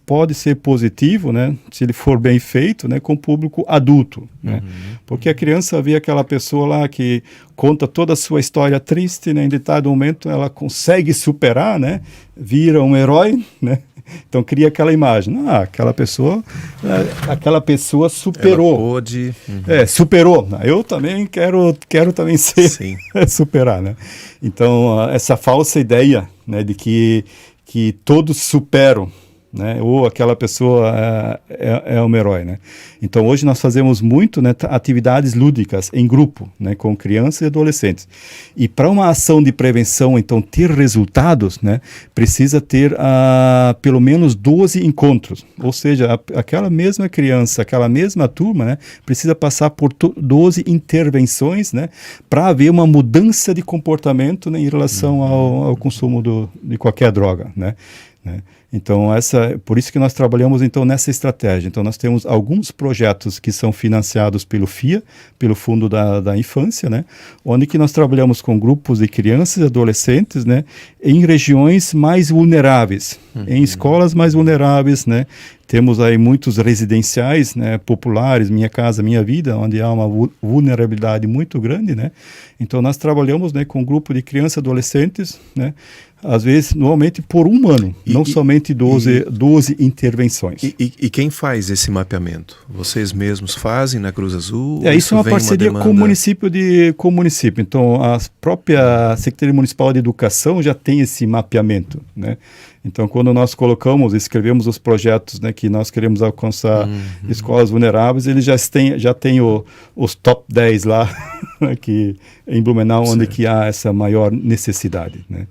pode ser positivo, né, se ele for bem feito, né, com o público adulto, né? Porque a criança vê aquela pessoa lá que conta toda a sua história triste, né, em determinado momento ela consegue superar, né, vira um herói, né? Então cria aquela imagem, aquela pessoa superou. Ela pôde... superou. Eu também quero também superar, né? Então essa falsa ideia, né, de que todos superam, né? Ou aquela pessoa é um herói, né? Então hoje nós fazemos muito, né, atividades lúdicas em grupo, né, com crianças e adolescentes. E para uma ação de prevenção então ter resultados, né, precisa ter pelo menos 12 encontros. Ou seja, aquela mesma criança, aquela mesma turma, né, precisa passar por 12 intervenções, né, para haver uma mudança de comportamento, né, em relação ao consumo de qualquer droga, né? Então, por isso que nós trabalhamos então nessa estratégia. Então, nós temos alguns projetos que são financiados pelo FIA, pelo Fundo da Infância, né? Onde que nós trabalhamos com grupos de crianças e adolescentes, né? Em regiões mais vulneráveis, em escolas mais vulneráveis, né? Temos aí muitos residenciais, né, populares, Minha Casa Minha Vida, onde há uma vulnerabilidade muito grande, né? Então, nós trabalhamos, né, com um grupo de crianças e adolescentes, né? Às vezes, normalmente por um ano, não somente 12 intervenções. E quem faz esse mapeamento? Vocês mesmos fazem na Cruz Azul? Isso é uma parceria com o município. Então, a própria Secretaria Municipal de Educação já tem esse mapeamento, né? Então, quando nós escrevemos os projetos, né, que nós queremos alcançar escolas vulneráveis, eles já têm os top 10 lá, aqui em Blumenau, onde que há essa maior necessidade, né?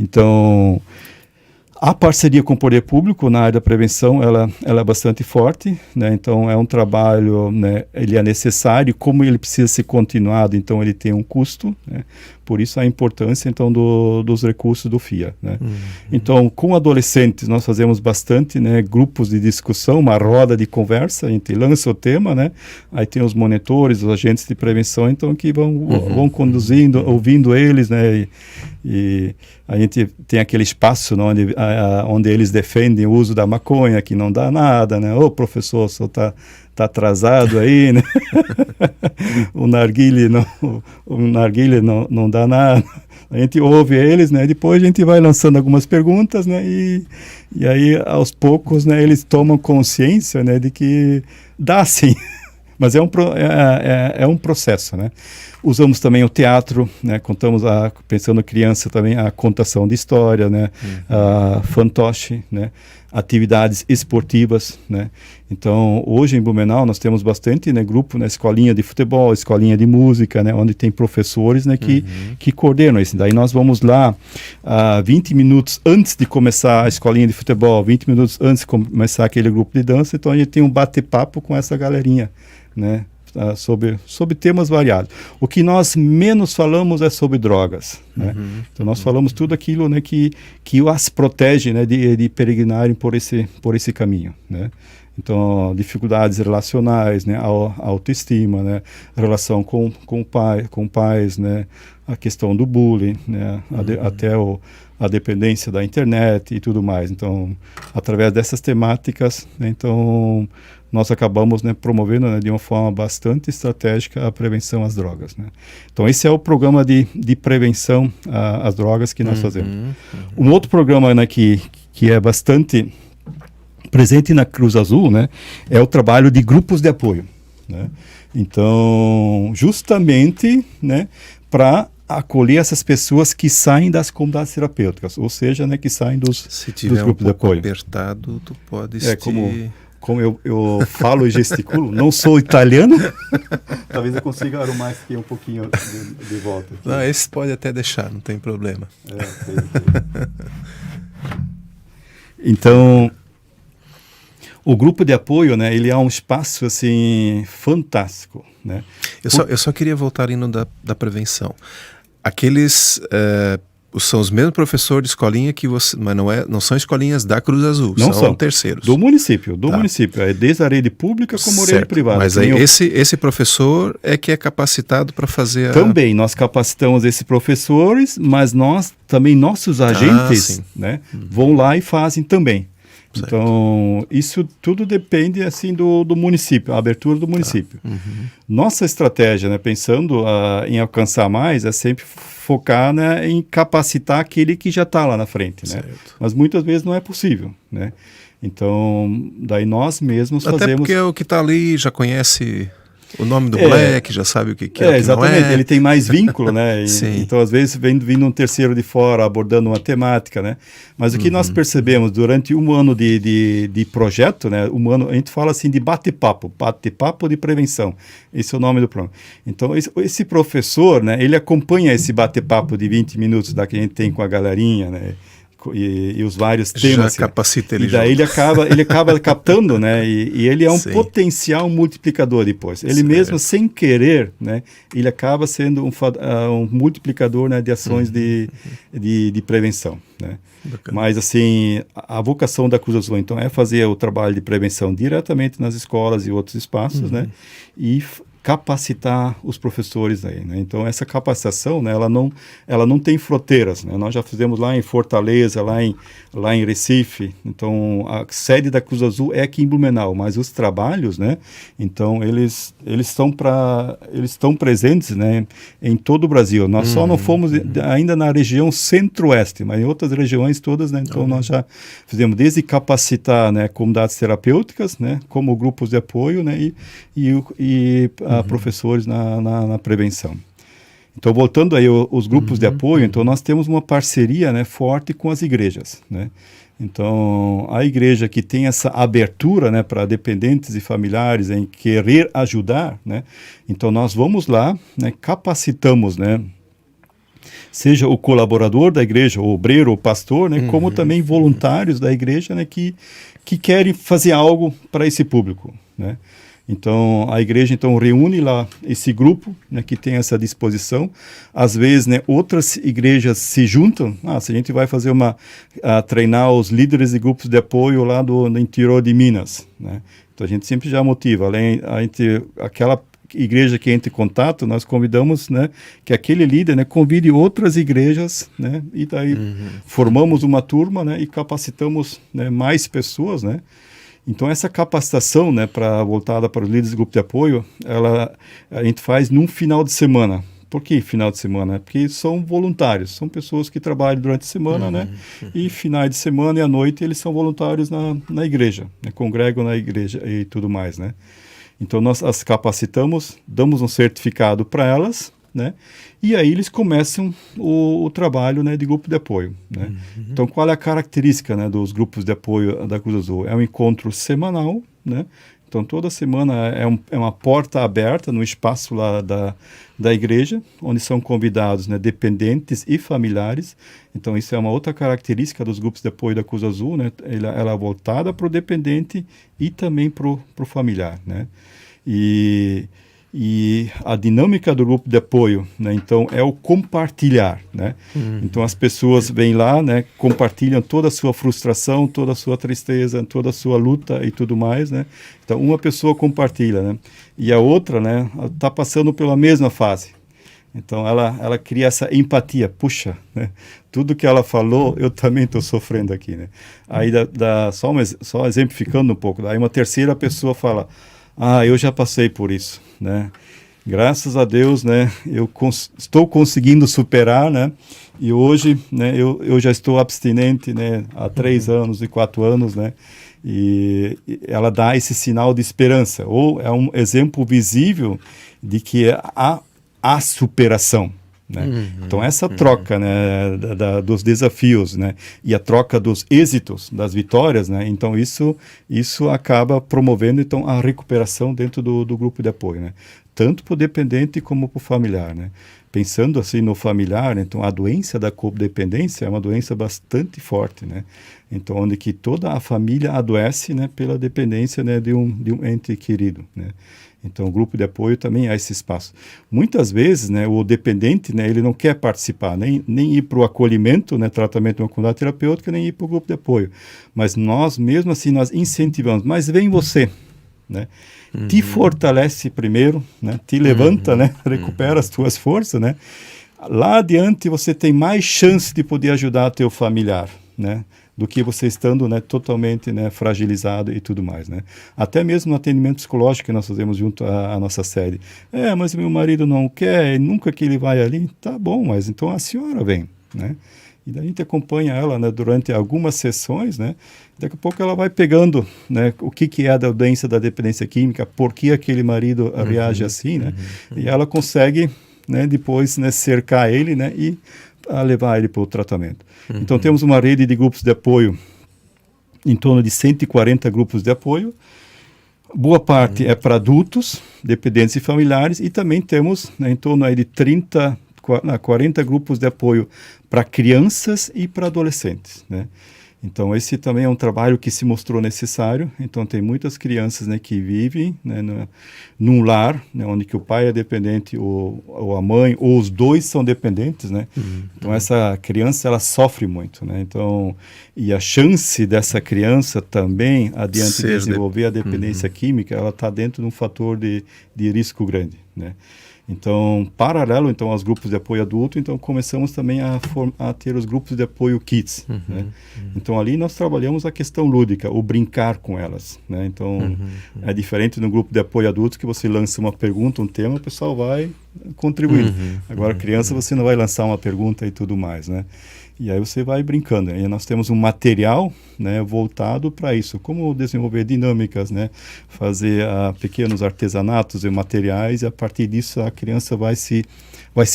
Então, a parceria com o poder público na área da prevenção, ela é bastante forte, né? Então, é um trabalho, né, ele é necessário, como ele precisa ser continuado, então ele tem um custo, né? Por isso a importância, então, dos recursos do FIA, né? Então, com adolescentes, nós fazemos bastante, né, grupos de discussão, uma roda de conversa, a gente lança o tema, né? Aí tem os monitores, os agentes de prevenção, então, que vão conduzindo, ouvindo eles, né? E a gente tem aquele espaço, né, onde eles defendem o uso da maconha, que não dá nada, né? Ô, professor, o senhor tá atrasado aí, né? o narguilé não dá nada. A gente ouve eles, né? Depois a gente vai lançando algumas perguntas, né? E aí, aos poucos, né, eles tomam consciência, né, de que dá sim. Mas é um processo, né? Usamos também o teatro, né? Pensando criança também, a contação de história, né? A fantoche, né? Atividades esportivas, né? Então, hoje em Blumenau nós temos bastante, né, grupo, né, escolinha de futebol, escolinha de música, né, onde tem professores, né, que coordenam isso. Daí nós vamos lá 20 minutos antes de começar a escolinha de futebol, 20 minutos antes de começar aquele grupo de dança, então a gente tem um bate-papo com essa galerinha, né? Sobre temas variados. O que nós menos falamos é sobre drogas, né? Então nós falamos tudo aquilo, né, que as protege, né, de peregrinarem por esse caminho, né? Então, dificuldades relacionais, né, a autoestima, né, relação com pais, né, a questão do bullying, né, até a dependência da internet e tudo mais. Então, através dessas temáticas, né, então, nós acabamos, né, promovendo, né, de uma forma bastante estratégica a prevenção às drogas, né? Então, esse é o programa de prevenção às drogas que nós fazemos. Um outro programa, né, que é bastante presente na Cruz Azul, né, é o trabalho de grupos de apoio, né? Então, justamente, né, para acolher essas pessoas que saem das comunidades terapêuticas, ou seja, né, que saem dos grupos de apoio. Apertado, tu podes como eu falo e gesticulo, não sou italiano, talvez eu consiga arrumar isso aqui um pouquinho de volta. Aqui. Não, esse pode até deixar, não tem problema. Então, o grupo de apoio, né, ele é um espaço não fantástico, né? Eu só queria voltar indo da prevenção. Aqueles são os mesmos professores de escolinha que você, mas não são escolinhas da Cruz Azul, são terceiros. Do município, município. É desde a rede pública como a rede privada. Mas aí esse professor é que é capacitado para fazer Também, nós capacitamos esses professores, mas nossos agentes, né, vão lá e fazem também. Certo. Então, isso tudo depende, assim, do município, a abertura do município. Nossa estratégia, né, pensando em alcançar mais, é sempre focar, né, em capacitar aquele que já está lá na frente, né? Mas muitas vezes não é possível, né? Então, daí nós mesmos fazemos... Até porque o que está ali já conhece o nome do moleque, já sabe o que é, o que exatamente, não é. Ele tem mais vínculo, né? Então, às vezes, vindo um terceiro de fora abordando uma temática, né? Mas o que nós percebemos durante um ano de projeto, né? A gente fala assim de bate-papo de prevenção. Esse é o nome do programa. Então, esse professor, né? Ele acompanha esse bate-papo de 20 minutos que a gente tem com a galerinha, né? e os vários temas. Já capacita ele. E daí ele acaba captando, né? E ele é um potencial multiplicador depois. Ele mesmo, sem querer, né? Ele acaba sendo um multiplicador, né, de ações de prevenção, né? Bacana. Mas, assim, a vocação da Cruz Azul, então, é fazer o trabalho de prevenção diretamente nas escolas e outros espaços, né? E capacitar os professores aí, né? Então, essa capacitação, né, ela não tem fronteiras, né? Nós já fizemos lá em Fortaleza, lá em Recife. Então, a sede da Cruz Azul é aqui em Blumenau, mas os trabalhos, né? Então, eles estão presentes, né, em todo o Brasil. Nós só não fomos ainda na região centro-oeste, mas em outras regiões todas, né? Então, nós já fizemos desde capacitar, né, comunidades terapêuticas, né, como grupos de apoio, né, e professores na prevenção. Então, voltando aí os grupos de apoio, então nós temos uma parceria, né, forte com as igrejas, né? Então, a igreja que tem essa abertura, né, para dependentes e familiares em querer ajudar, né? Então, nós vamos lá, né, capacitamos, né, seja o colaborador da igreja, o obreiro, o pastor, né, como também voluntários da igreja, né, que querem fazer algo para esse público, né? Então, a igreja reúne lá esse grupo, né, que tem essa disposição. Às vezes, né, outras igrejas se juntam. Se a gente vai fazer treinar os líderes de grupos de apoio lá do interior de Minas, né? Então, a gente sempre já motiva. Aquela igreja que entra em contato, nós convidamos, né, que aquele líder, né, convide outras igrejas, né, e daí formamos uma turma, né, e capacitamos, né, mais pessoas, né. Então, essa capacitação, né, voltada para os líderes do grupo de apoio, a gente faz num final de semana. Por que final de semana? Porque são voluntários, são pessoas que trabalham durante a semana, né? E finais de semana e à noite eles são voluntários na igreja, né? Congregam na igreja e tudo mais, né? Então, nós as capacitamos, damos um certificado para elas, né? E aí eles começam o trabalho, né, de grupo de apoio, né? Então, qual é a característica, né, dos grupos de apoio da Cruz Azul? É um encontro semanal, né? Então, toda semana é uma porta aberta no espaço lá da igreja, onde são convidados, né, dependentes e familiares. Então, isso é uma outra característica dos grupos de apoio da Cruz Azul, né? Ela é voltada para o dependente e também para o familiar, né? E a dinâmica do grupo de apoio, né, então, é o compartilhar, né? Então, as pessoas vêm lá, né, compartilham toda a sua frustração, toda a sua tristeza, toda a sua luta e tudo mais, né? Então, uma pessoa compartilha, né? E a outra, né, está passando pela mesma fase. Então, ela cria essa empatia. Puxa, né, tudo que ela falou, eu também estou sofrendo aqui, né? Aí, só exemplificando um pouco, aí uma terceira pessoa fala: eu já passei por isso, né? Graças a Deus, né, eu estou conseguindo superar, né? E hoje, né, eu já estou abstinente, né, há 3 anos e 4 anos, né? E ela dá esse sinal de esperança, ou é um exemplo visível de que há superação, né? Então, essa troca, né, dos desafios, né, e a troca dos êxitos, das vitórias, né, então isso acaba promovendo, então, a recuperação dentro do grupo de apoio, né, tanto para o dependente como para o familiar, né. Pensando assim no familiar, né, então a doença da codependência é uma doença bastante forte, né, então onde que toda a família adoece, né, pela dependência, né, de um ente querido, né. Então, o grupo de apoio também há esse espaço. Muitas vezes, né, o dependente, né, ele não quer participar, nem ir para o acolhimento, né, tratamento de uma comunidade terapêutica, nem ir para o grupo de apoio. Mas nós, mesmo assim, nós incentivamos. Mas vem você, né? Te fortalece primeiro, né? Te levanta, né? Recupera as tuas forças, né? Lá adiante você tem mais chance de poder ajudar teu familiar, né, do que você estando, né, totalmente, né, fragilizado e tudo mais, né. Até mesmo no atendimento psicológico que nós fazemos junto à nossa sede. Mas meu marido não quer, nunca que ele vai ali. Tá bom, mas então a senhora vem, né. E daí a gente acompanha ela, né, durante algumas sessões, né. Daqui a pouco ela vai pegando, né, o que é a doença da dependência química, por que aquele marido reage assim, né. E ela consegue, né, depois, né, cercar ele, né, e levar ele para o tratamento. Então, temos uma rede de grupos de apoio, em torno de 140 grupos de apoio. Boa parte é para adultos, dependentes e familiares, e também temos, né, em torno aí de 40 grupos de apoio para crianças e para adolescentes, né? Então, esse também é um trabalho que se mostrou necessário. Então, tem muitas crianças, né, que vivem, né, num lar, né, onde que o pai é dependente ou a mãe, ou os dois são dependentes, né? Então, essa criança, ela sofre muito, né? Então, e a chance dessa criança também, adiante de desenvolver a dependência química, ela está dentro de um fator de risco grande, né? Então, paralelo então aos grupos de apoio adulto, então começamos também a ter os grupos de apoio kids, né? Então, ali nós trabalhamos a questão lúdica, o brincar com elas, né? Então, é diferente no grupo de apoio adulto que você lança uma pergunta, um tema, o pessoal vai contribuindo. Agora, criança, você não vai lançar uma pergunta e tudo mais, né? E aí você vai brincando. E nós temos um material, né, voltado para isso. Como desenvolver dinâmicas, né, fazer pequenos artesanatos e materiais, e a partir disso a criança vai se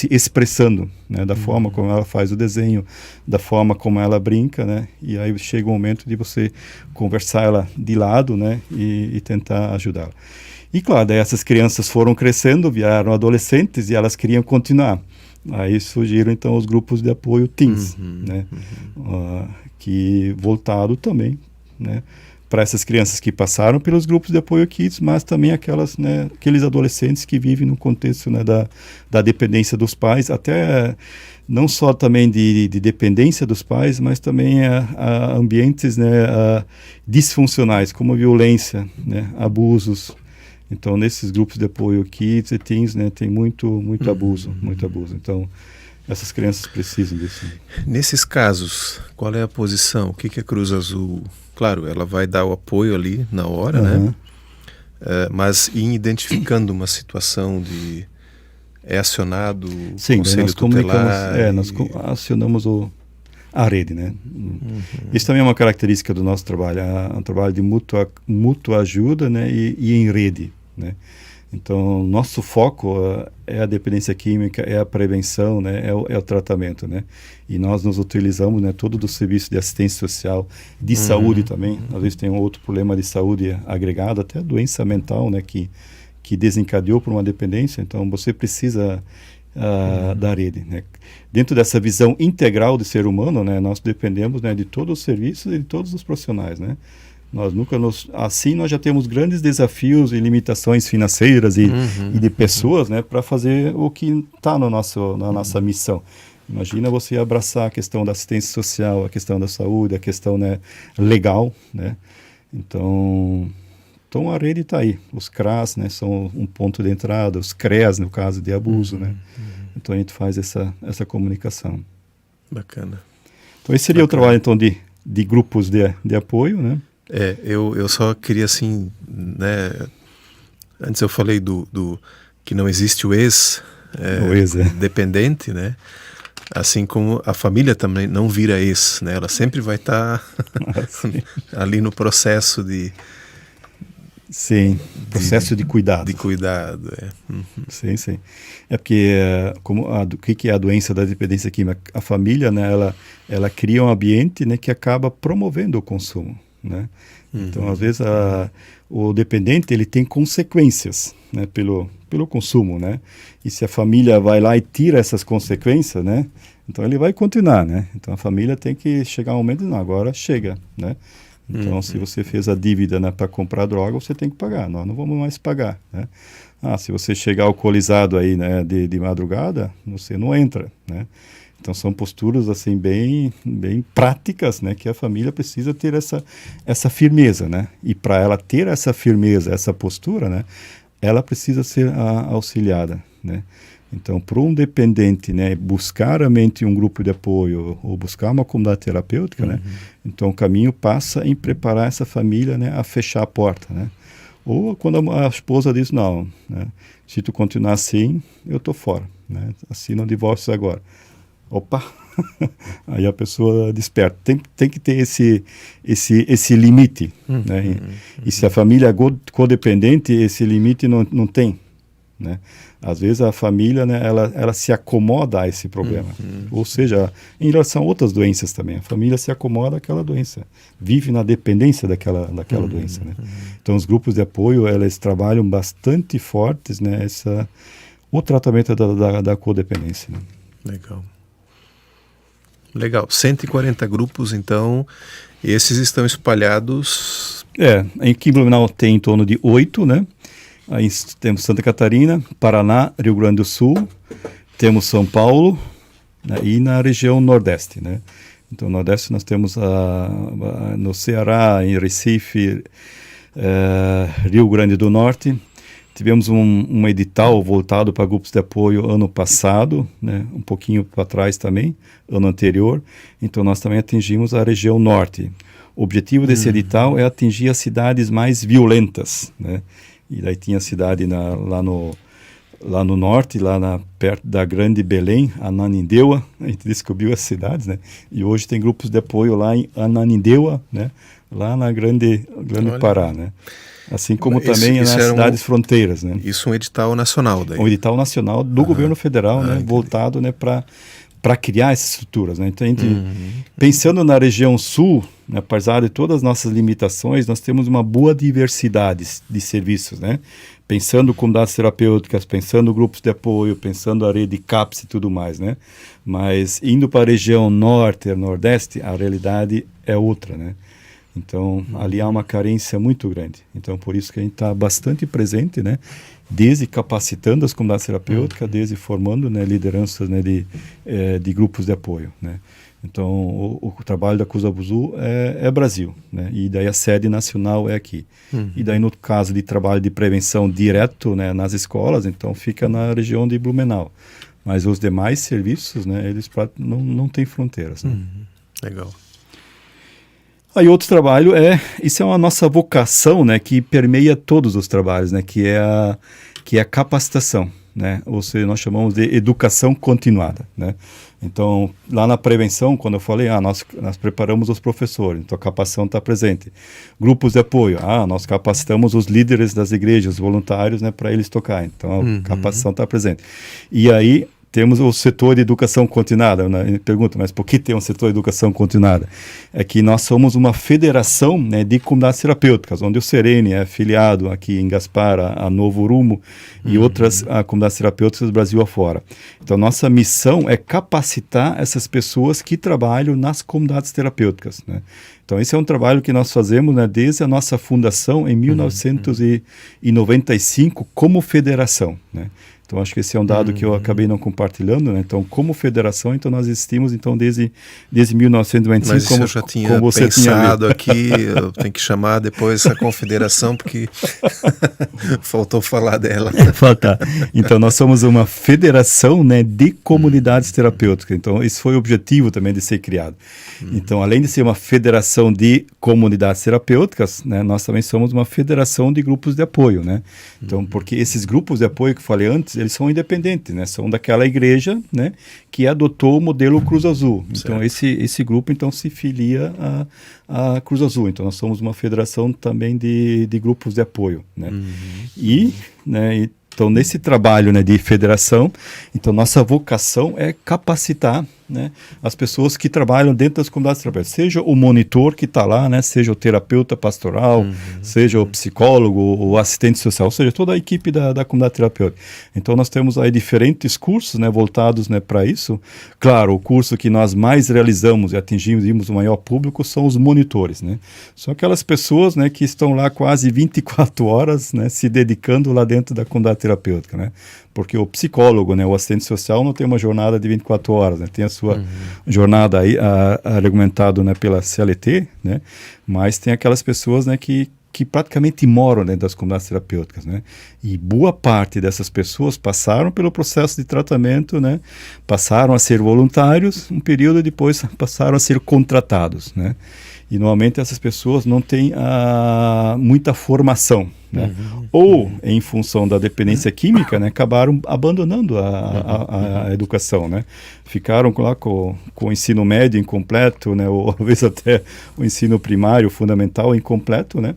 expressando, né, da forma como ela faz o desenho, da forma como ela brinca, né, e aí chega o momento de você conversar ela de lado, né, e tentar ajudá-la. E claro, daí essas crianças foram crescendo, vieram adolescentes e elas queriam continuar. Aí surgiram então os grupos de apoio teens, né, que voltado também, né, para essas crianças que passaram pelos grupos de apoio kids, mas também aquelas, né, aqueles adolescentes que vivem no contexto, né, da dependência dos pais, até não só também de dependência dos pais, mas também a ambientes, né, disfuncionais, como violência, né, abusos. Então, nesses grupos de apoio kids e teens, né, tem muito abuso, muito abuso. Então, essas crianças precisam disso. Nesses casos, qual é a posição? O que a Cruz Azul... Claro, ela vai dar o apoio ali na hora, né? Mas em identificando uma situação de... É acionado o conselho tutelar? Nós acionamos a rede, né? Isso também é uma característica do nosso trabalho, é um trabalho de mútua ajuda, né, e em rede, né? Então, nosso foco é a dependência química, é a prevenção, né, é o tratamento, né? E nós nos utilizamos, né, todo do serviço de assistência social, de saúde também. Às vezes tem um outro problema de saúde agregado, até doença mental, né, que desencadeou por uma dependência. Então, você precisa da rede, né? Dentro dessa visão integral do ser humano, né, nós dependemos, né, de todos os serviços e de todos os profissionais, né? Nós nunca assim nós já temos grandes desafios e limitações financeiras e de pessoas, né, para fazer o que está na nossa missão. Imagina você abraçar a questão da assistência social, a questão da saúde, a questão, né, legal, né? Então a rede está aí. Os CRAS, né, são um ponto de entrada, os CREAS, no caso de abuso, né? Então a gente faz essa comunicação. Bacana. Então esse seria o trabalho, então, de grupos de apoio, né? Eu só queria, assim, né, antes eu falei do que não existe o ex-dependente, né? Assim como a família também não vira ex, né? Ela sempre vai estar ali no processo de... Sim, processo de cuidado. De cuidado, Sim, sim. É porque, o que é a doença da dependência química? A família, né, ela cria um ambiente, né, que acaba promovendo o consumo, né? Então, às vezes, o dependente, ele tem consequências, né, pelo consumo, né? E se a família vai lá e tira essas consequências, né, então ele vai continuar, né? Então, a família tem que chegar um momento, não, agora chega, né? Então, se você fez a dívida, né, para comprar droga, você tem que pagar. Nós não vamos mais pagar, né? Se você chegar alcoolizado aí, né, de madrugada, você não entra, né? Então, são posturas, assim, bem práticas, né, que a família precisa ter essa firmeza, né? E para ela ter essa firmeza, essa postura, né, ela precisa ser auxiliada, né? Então, para um dependente, né, buscar realmente um grupo de apoio ou buscar uma comunidade terapêutica, né, então o caminho passa em preparar essa família, né, a fechar a porta, né? Ou quando a esposa diz, não, né, se tu continuar assim, eu tô fora, né? Assina o divórcio agora. Opa! Aí a pessoa desperta. Tem que ter esse limite, né? E se a família é codependente, esse limite não tem, né? Às vezes a família, né, ela se acomoda a esse problema. Ou seja, em relação a outras doenças também, a família se acomoda àquela doença, vive na dependência daquela doença, né? Então os grupos de apoio, eles trabalham bastante fortes, né, o tratamento da codependência, né? Legal. Legal. 140 grupos, então, esses estão espalhados... Aqui em Blumenau tem em torno de 8, né? Aí temos Santa Catarina, Paraná, Rio Grande do Sul, temos São Paulo, né? E na região Nordeste, né? Então, no Nordeste nós temos no Ceará, em Recife, Rio Grande do Norte. Tivemos um edital voltado para grupos de apoio ano passado, né? Um pouquinho para trás também, ano anterior. Então, nós também atingimos a região Norte. O objetivo desse edital é atingir as cidades mais violentas, né? E daí tinha a cidade lá no norte, perto da Grande Belém, Ananindeua. A gente descobriu as cidades, né? E hoje tem grupos de apoio lá em Ananindeua, né? Lá na Grande Pará, né? Assim como também nas cidades fronteiras, né? Isso é um edital nacional daí? Um edital nacional do governo federal, né? Voltado, né, para criar essas estruturas, né? Então, a gente, pensando na região sul, né, apesar de todas as nossas limitações, nós temos uma boa diversidade de serviços, né? Pensando comunidades terapêuticas, pensando grupos de apoio, pensando a rede CAPS e tudo mais, né? Mas indo para a região norte e nordeste, a realidade é outra, né? Então, ali há uma carência muito grande. Então, por isso que a gente está bastante presente, né? Desde capacitando as comunidades terapêuticas, desde formando, né, lideranças, né, de grupos de apoio, né? Então, o trabalho da Cruz Azul é Brasil, né? E daí a sede nacional é aqui. E daí, no caso de trabalho de prevenção direto, né, nas escolas, então fica na região de Blumenau. Mas os demais serviços, né, eles não têm fronteiras, né? Legal. Aí outro trabalho isso é uma nossa vocação, né, que permeia todos os trabalhos, né, que é a capacitação, né, ou seja, nós chamamos de educação continuada, né. Então, lá na prevenção, quando eu falei, nós preparamos os professores, então a capacitação está presente. Grupos de apoio, nós capacitamos os líderes das igrejas, os voluntários, né, para eles tocar, então a capacitação está presente. E aí temos o setor de educação continuada, né? Pergunta, mas por que tem um setor de educação continuada? É que nós somos uma federação, né, de comunidades terapêuticas, onde o Serene é afiliado aqui em Gaspar, a Novo Rumo, e outras comunidades terapêuticas do Brasil afora. Então, nossa missão é capacitar essas pessoas que trabalham nas comunidades terapêuticas, né? Então, esse é um trabalho que nós fazemos, né, desde a nossa fundação em 1995 como federação, né? Então, acho que esse é um dado que eu acabei não compartilhando, né? Então, como federação, então nós existimos então desde 1995. Mas eu já tinha como você pensado aqui, eu tenho que chamar depois essa confederação, porque faltou falar dela. Falta. Então, nós somos uma federação, né, de comunidades terapêuticas. Então, esse foi o objetivo também de ser criado. Então, além de ser uma federação de comunidades terapêuticas, né, nós também somos uma federação de grupos de apoio, né? Então, porque esses grupos de apoio que eu falei antes, eles são independentes, né? São daquela igreja, né, que adotou o modelo Cruz Azul. Então, esse grupo, então, se filia à Cruz Azul. Então, nós somos uma federação também de grupos de apoio, né? Então, nesse trabalho, né, de federação, então, nossa vocação é capacitar, né, as pessoas que trabalham dentro das comunidades terapêuticas, seja o monitor que está lá, né, seja o terapeuta pastoral, seja o psicólogo, o assistente social, ou seja, toda a equipe da comunidade terapêutica. Então, nós temos aí diferentes cursos, né, voltados, né, para isso. Claro, o curso que nós mais realizamos e atingimos o maior público são os monitores, né? São aquelas pessoas, né, que estão lá quase 24 horas, né, se dedicando lá dentro da comunidade terapêutica, né? Porque o psicólogo, né, o assistente social não tem uma jornada de 24 horas, né? Tem a sua jornada aí regulamentada, né, pela CLT, né? Mas tem aquelas pessoas, né, que praticamente moram dentro das comunidades terapêuticas, né? E boa parte dessas pessoas passaram pelo processo de tratamento, né? Passaram a ser voluntários, um período depois passaram a ser contratados, né? E normalmente essas pessoas não têm muita formação, né? Ou, em função da dependência química, né, acabaram abandonando a educação, né? Ficaram lá com o ensino médio incompleto, né, ou às vezes até o ensino primário, fundamental, incompleto, né?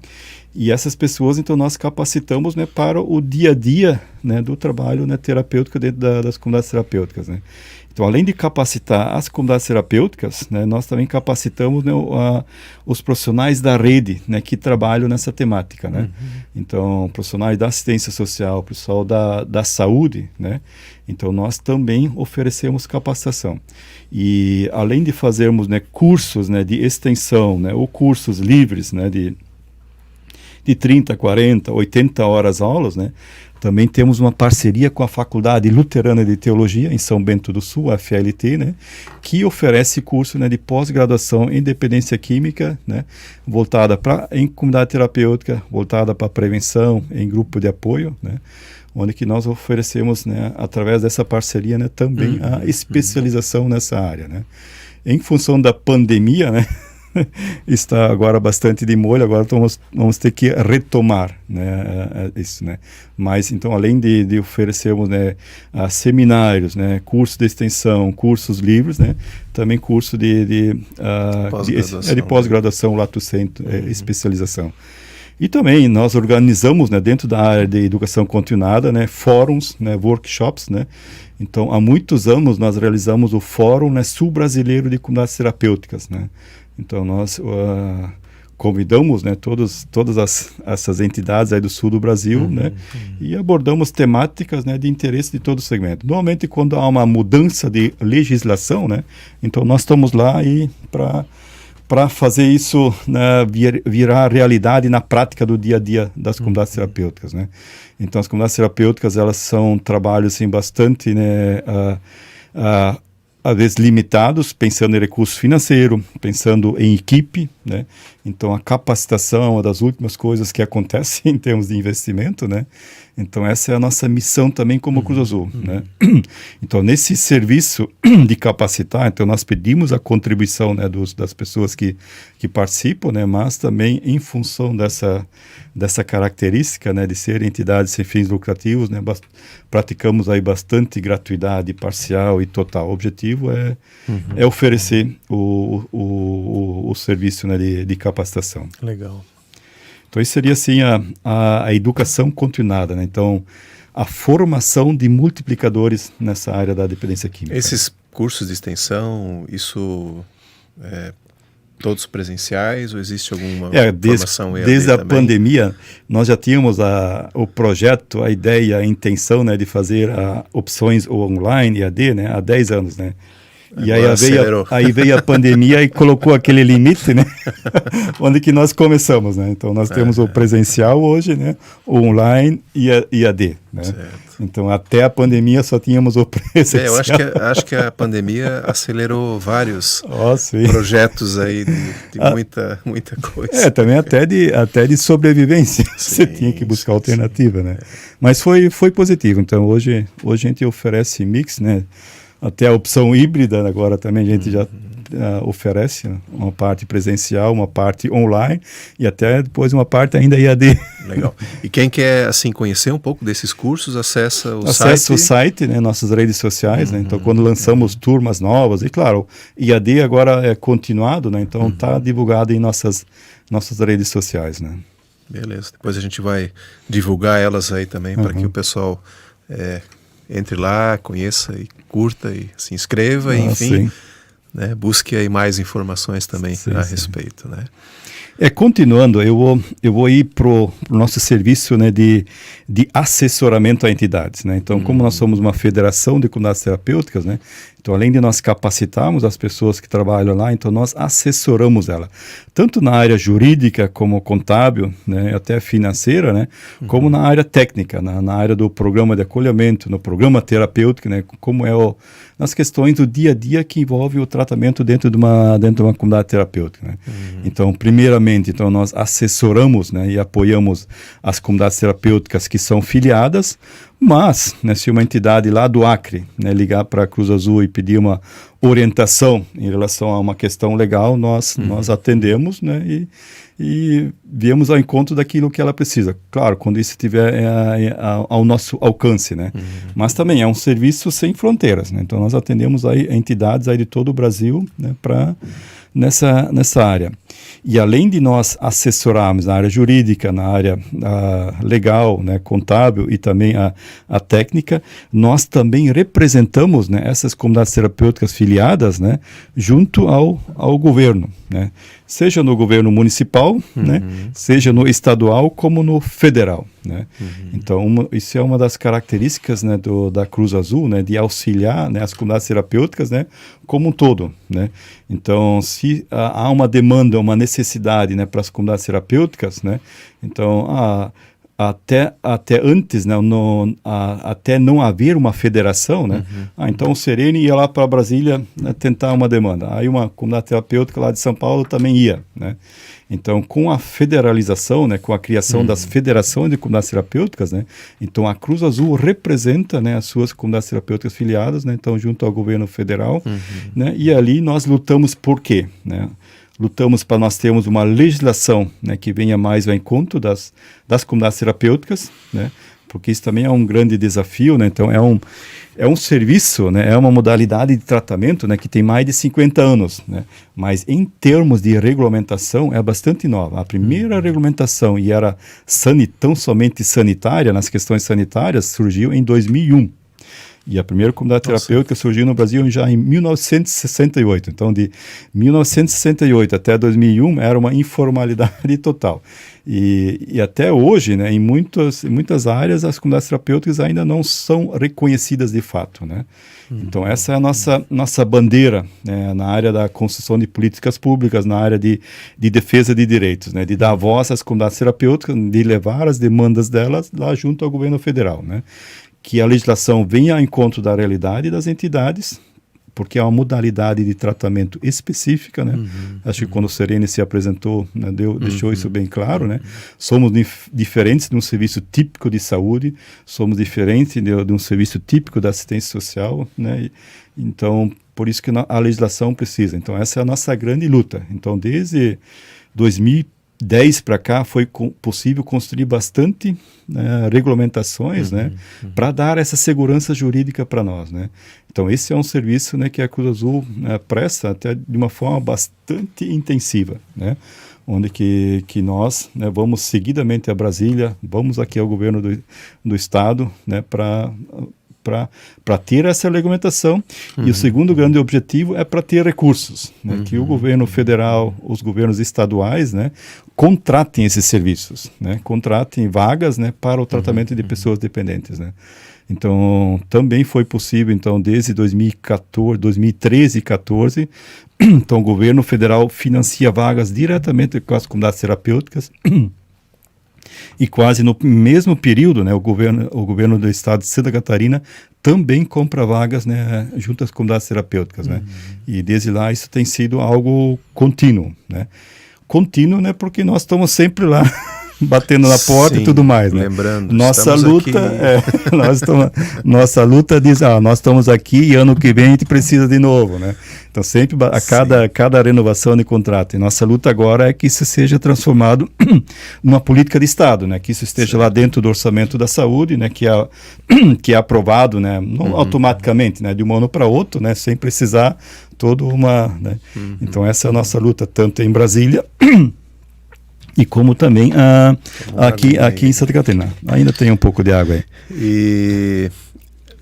E essas pessoas, então, nós capacitamos, né, para o dia a dia, né, do trabalho, né, terapêutico dentro das comunidades terapêuticas, né. Então, além de capacitar as comunidades terapêuticas, né, nós também capacitamos, né, os profissionais da rede, né, que trabalham nessa temática, né. Então, profissionais da assistência social, pessoal da saúde, né. Então, nós também oferecemos capacitação. E, além de fazermos, né, cursos, né, de extensão, né, ou cursos livres, né, de 30, 40, 80 horas aulas, né, também temos uma parceria com a Faculdade Luterana de Teologia, em São Bento do Sul, a FLT, né, que oferece curso, né, de pós-graduação em dependência química, né, voltada em comunidade terapêutica, voltada para prevenção, em grupo de apoio, né, onde que nós oferecemos, né, através dessa parceria, né, também a especialização nessa área, né. Em função da pandemia, né, está agora bastante de molho, agora vamos ter que retomar, né, isso, né. Mas, então, além de oferecermos, né, seminários, né, cursos de extensão, cursos livres, né, também curso de pós-graduação, lato sensu, especialização. E também nós organizamos, né, dentro da área de educação continuada, né, fóruns, né, workshops, né. Então, há muitos anos nós realizamos o Fórum, né, Sul-Brasileiro de Comunidades Terapêuticas, né. Então, nós convidamos, né, todas essas entidades aí do sul do Brasil, né, e abordamos temáticas, né, de interesse de todo o segmento. Normalmente, quando há uma mudança de legislação, né, então nós estamos lá para fazer isso, né, virar realidade na prática do dia a dia das comunidades terapêuticas, né. Então, as comunidades terapêuticas, elas são trabalhos, assim, bastante, né, às vezes limitados, pensando em recurso financeiro, pensando em equipe, né? Então, a capacitação é uma das últimas coisas que acontece em termos de investimento, né? Então, essa é a nossa missão também como Cruz Azul, né? Então, nesse serviço de capacitar, então, nós pedimos a contribuição, né, das pessoas que participam, né? Mas também em função dessa característica, né, de ser entidades sem fins lucrativos, né, praticamos aí bastante gratuidade parcial e total. O objetivo é oferecer o serviço, né, de capacitação. Legal. Então, isso seria, assim, a educação continuada, né? Então, a formação de multiplicadores nessa área da dependência química. Esses cursos de extensão, isso todos presenciais ou existe alguma formação EAD desde a também? pandemia, nós já tínhamos o projeto, a ideia, a intenção, né, de fazer opções online, EAD, né, há 10 anos, né. E aí veio a pandemia e colocou aquele limite, né, onde que nós começamos, né. Então, nós temos o presencial hoje, né, o online e EAD, né. Certo. Então, até a pandemia só tínhamos o presencial. Eu acho que a pandemia acelerou vários sim. projetos aí de muita coisa. Também até de sobrevivência. Você tinha que buscar alternativa, né? Mas foi positivo. Então, hoje a gente oferece mix, né? Até a opção híbrida agora também a gente já oferece, né? Uma parte presencial, uma parte online e até depois uma parte ainda EAD. Legal. E quem quer, assim, conhecer um pouco desses cursos, acessa o site, né, nossas redes sociais, né? Então, quando lançamos turmas novas, e claro, EAD agora é continuado, né? Então, está divulgado em nossas redes sociais, né? Beleza. Depois a gente vai divulgar elas aí também para que o pessoal entre lá, conheça e curta e se inscreva, enfim, né, busque aí mais informações também a respeito, né? Continuando, eu vou ir para o nosso serviço, né, de assessoramento a entidades, né? Então, como nós somos uma federação de comunidades terapêuticas, né? Então, além de nós capacitarmos as pessoas que trabalham lá, então nós assessoramos ela, tanto na área jurídica como contábil, né, até financeira, né, como na área técnica, na área do programa de acolhimento, no programa terapêutico, né, como nas questões do dia a dia que envolve o tratamento dentro de uma comunidade terapêutica, né. Então, primeiramente, então nós assessoramos, né, e apoiamos as comunidades terapêuticas que são filiadas, mas, né, se uma entidade lá do Acre, né, ligar para a Cruz Azul e pedir uma orientação em relação a uma questão legal, nós atendemos, né, e viemos ao encontro daquilo que ela precisa. Claro, quando isso estiver ao nosso alcance, né? Mas também é um serviço sem fronteiras, né? Então, nós atendemos aí entidades aí de todo o Brasil, né, nessa área. E além de nós assessorarmos na área jurídica, na área legal, né, contábil e também a técnica, nós também representamos, né, essas comunidades terapêuticas filiadas, né, junto ao governo, né, seja no governo municipal, né, seja no estadual como no federal, né. Então, isso é uma das características, né, da Cruz Azul, né, de auxiliar, né, as comunidades terapêuticas, né, como um todo, né. Então, se há uma demanda, uma necessidade, né, para as comunidades terapêuticas, né, então até antes, né, até não haver uma federação, né, então o Sereni ia lá para Brasília, né, tentar uma demanda. Aí uma comunidade terapêutica lá de São Paulo também ia, né. Então, com a federalização, né, com a criação das federações de comunidades terapêuticas, né, então a Cruz Azul representa, né, as suas comunidades terapêuticas filiadas, né, então junto ao governo federal, né, e ali nós lutamos por quê, né? Lutamos para nós termos uma legislação, né, que venha mais ao encontro das comunidades terapêuticas, né, porque isso também é um grande desafio, né, então é um serviço, né, é uma modalidade de tratamento, né, que tem mais de 50 anos, né, mas em termos de regulamentação é bastante nova. A primeira regulamentação, e era tão somente sanitária, nas questões sanitárias, surgiu em 2001. E a primeira comunidade terapêutica surgiu no Brasil já em 1968. Então, de 1968 até 2001, era uma informalidade total. E até hoje, né, em muitas áreas, as comunidades terapêuticas ainda não são reconhecidas de fato, né? Então, essa é a nossa bandeira, né, na área da construção de políticas públicas, na área de defesa de direitos, né, de dar voz às comunidades terapêuticas, de levar as demandas delas lá junto ao governo federal, né? Que a legislação venha ao encontro da realidade das entidades, porque é uma modalidade de tratamento específica, né? Acho que quando o Sereni se apresentou, né, deixou isso bem claro, né? Somos diferentes de um serviço típico de saúde, somos diferentes de um serviço típico da assistência social, né? Então, por isso que a legislação precisa. Então, essa é a nossa grande luta. Então, desde 2010 para cá foi possível construir bastante, né, regulamentações, né, para dar essa segurança jurídica para nós, né. Então esse é um serviço, né, que a Cruz Azul, né, presta até de uma forma bastante intensiva, né, onde que nós, né, vamos seguidamente a Brasília, vamos aqui ao governo do estado, né, para ter essa regulamentação. E o segundo grande objetivo é para ter recursos, né, que o governo federal, os governos estaduais, né, contratem esses serviços, né, contratem vagas, né, para o tratamento de pessoas dependentes, né. Então, também foi possível, então, desde 2013 e 2014, então o governo federal financia vagas diretamente com as comunidades terapêuticas. E quase no mesmo período, né, o governo do estado de Santa Catarina também compra vagas, né, junto às comunidades terapêuticas, né? E desde lá isso tem sido algo contínuo, né? Contínuo, né, porque nós estamos sempre lá batendo na porta. Sim, e tudo mais, né? Lembrando, nossa luta nossa luta diz, nós estamos aqui e ano que vem a gente precisa de novo, né? Então sempre a cada renovação de contrato. E nossa luta agora é que isso seja transformado numa política de Estado, né? Que isso esteja lá dentro do orçamento da saúde, né? Que é aprovado, né? Não automaticamente, né? De um ano para outro, né? Sem precisar toda uma, né? Então essa é a nossa luta, tanto em Brasília e como também aqui em Santa Catarina. Ainda tem um pouco de água aí. E,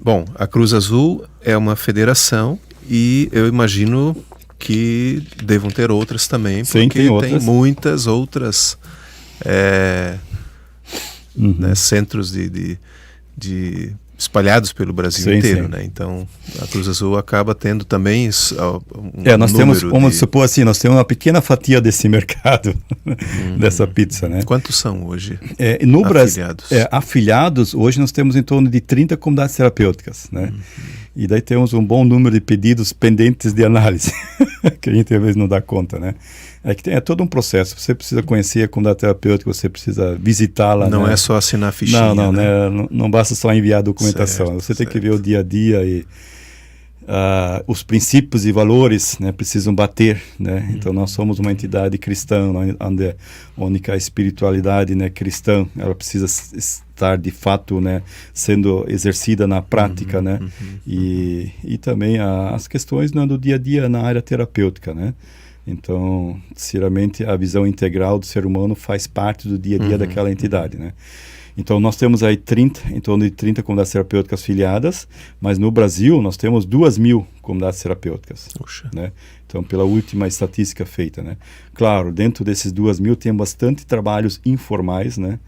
bom, a Cruz Azul é uma federação e eu imagino que devam ter outras também, Sim, porque tem muitas outras né, centros de espalhados pelo Brasil inteiro, né? Então a Cruz Azul acaba tendo também nós temos, vamos supor assim, nós temos uma pequena fatia desse mercado, dessa pizza, né? Quantos são hoje no Brasil, afiliados, hoje nós temos em torno de 30 comunidades terapêuticas, né? E daí temos um bom número de pedidos pendentes de análise, que a gente às vezes não dá conta, né? É todo um processo. Você precisa conhecer a comunidade terapêutica, você precisa visitá-la. Não, né? é só assinar a fichinha. Não basta só enviar a documentação. Certo, você tem que ver o dia a dia e os princípios e valores, né, precisam bater, né? Então nós somos uma entidade cristã, onde a espiritualidade, né, cristã, ela precisa estar de fato, né, sendo exercida na prática, né? E também as questões, né, do dia a dia na área terapêutica, né? Então, sinceramente, a visão integral do ser humano faz parte do dia a dia daquela entidade, né? Então, nós temos aí em torno de 30 comunidades terapêuticas filiadas, mas no Brasil nós temos 2.000 comunidades terapêuticas, né? Então, pela última estatística feita, né? Claro, dentro desses 2.000 tem bastante trabalhos informais, né?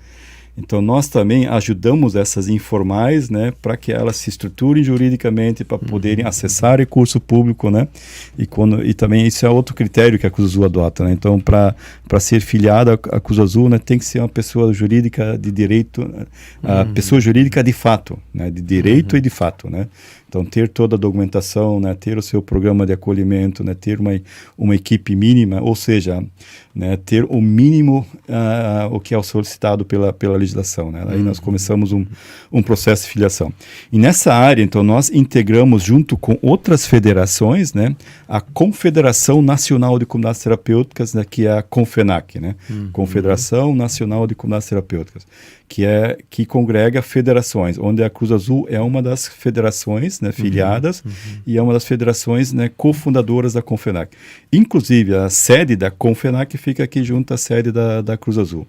Então, nós também ajudamos essas informais, né, para que elas se estruturem juridicamente, para poderem acessar recurso público, né? E também isso é outro critério que a Cruz Azul adota, né? Então, para ser filiada à Cruz Azul, né, tem que ser uma pessoa jurídica de direito, pessoa jurídica de fato, né, de direito e de fato, né? Então, ter toda a documentação, né, ter o seu programa de acolhimento, né, ter uma equipe mínima, ou seja, né, ter o mínimo o que é solicitado pela legislação, né? Aí nós começamos um processo de filiação. E nessa área, então, nós integramos junto com outras federações, né, a Confederação Nacional de Comunidades Terapêuticas, né, que é a CONFENAC, né? Confederação Nacional de Comunidades Terapêuticas, que congrega federações, onde a Cruz Azul é uma das federações, né, filiadas, e é uma das federações, né, cofundadoras da CONFENAC. Inclusive, a sede da CONFENAC fica aqui junto à sede da Cruz Azul.